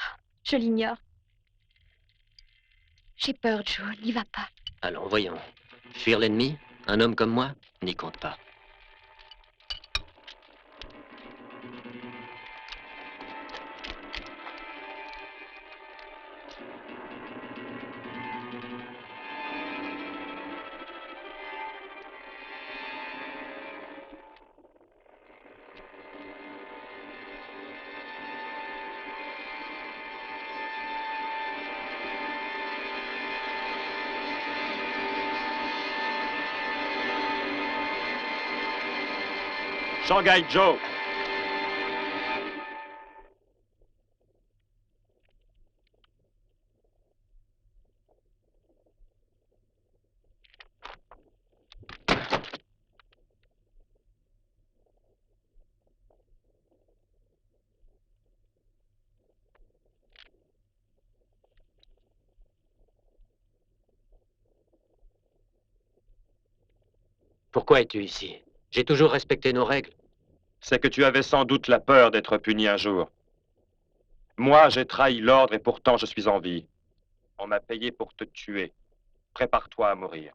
Je l'ignore. J'ai peur, Joe, n'y va pas. Allons, voyons. Fuir l'ennemi? Un homme comme moi? N'y compte pas. Shanghai Joe. Pourquoi es-tu ici? J'ai toujours respecté nos règles. C'est que tu avais sans doute la peur d'être puni un jour. Moi, j'ai trahi l'ordre et pourtant je suis en vie. On m'a payé pour te tuer. Prépare-toi à mourir.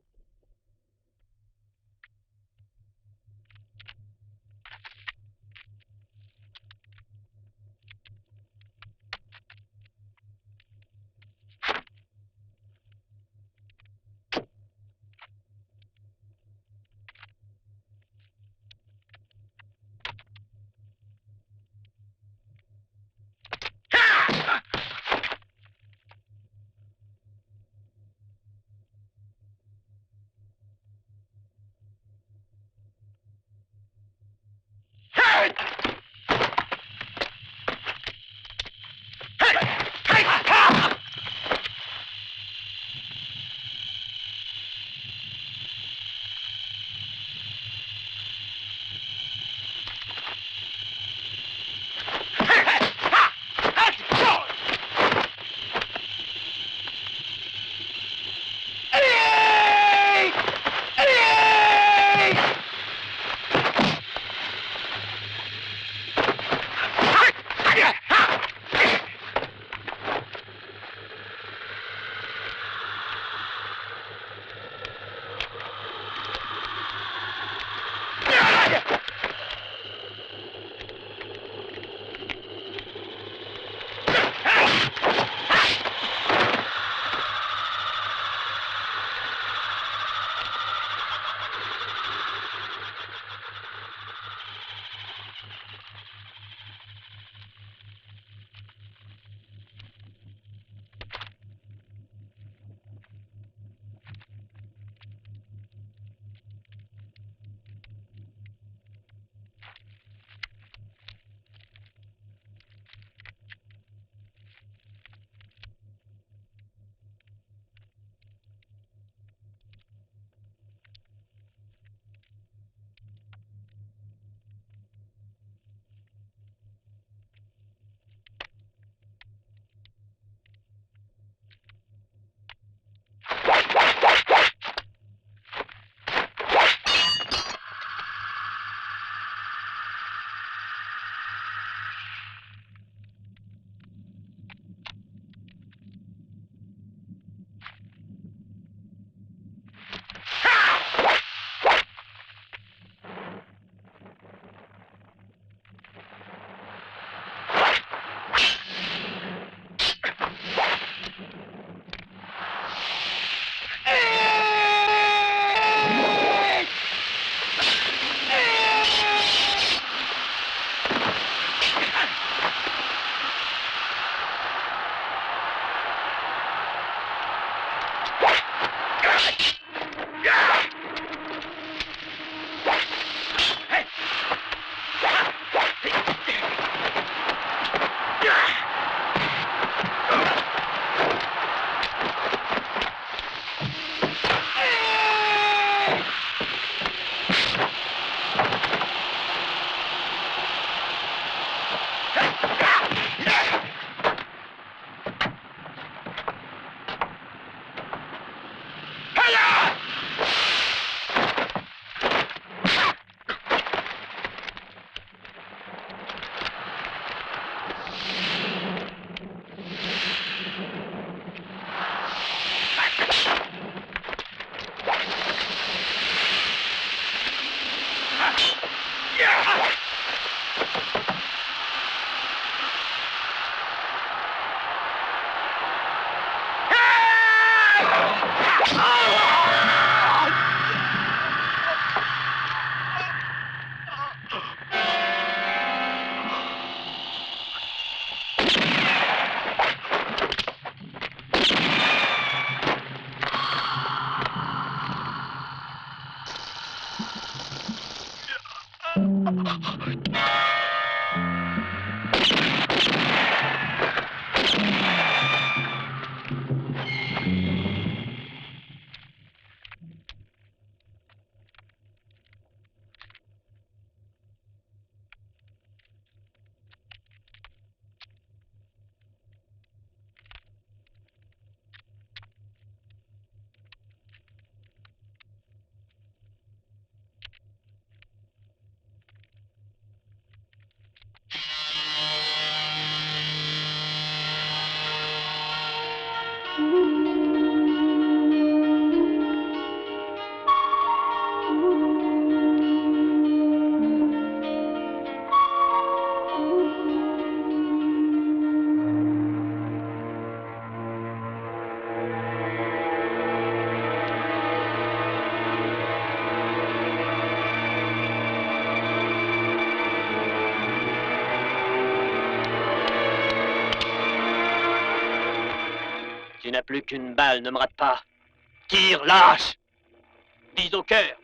Tu n'as plus qu'une balle, ne me rate pas. Tire, lâche. Vise au cœur.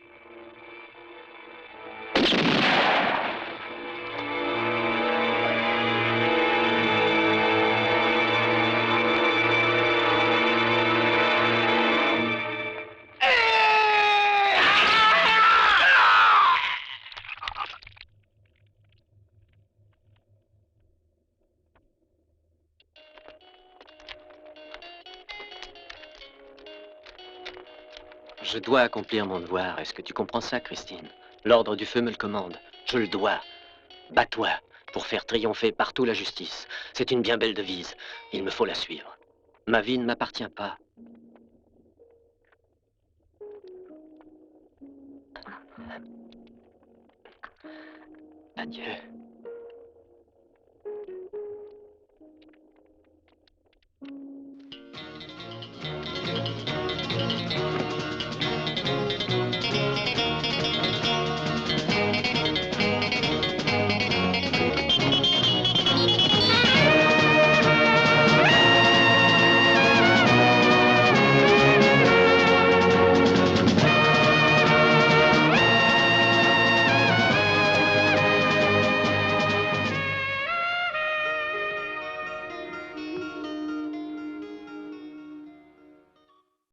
Je dois accomplir mon devoir. Est-ce que tu comprends ça, Christine? L'ordre du feu me le commande. Je le dois. Bats-toi pour faire triompher partout la justice. C'est une bien belle devise. Il me faut la suivre. Ma vie ne m'appartient pas. Adieu.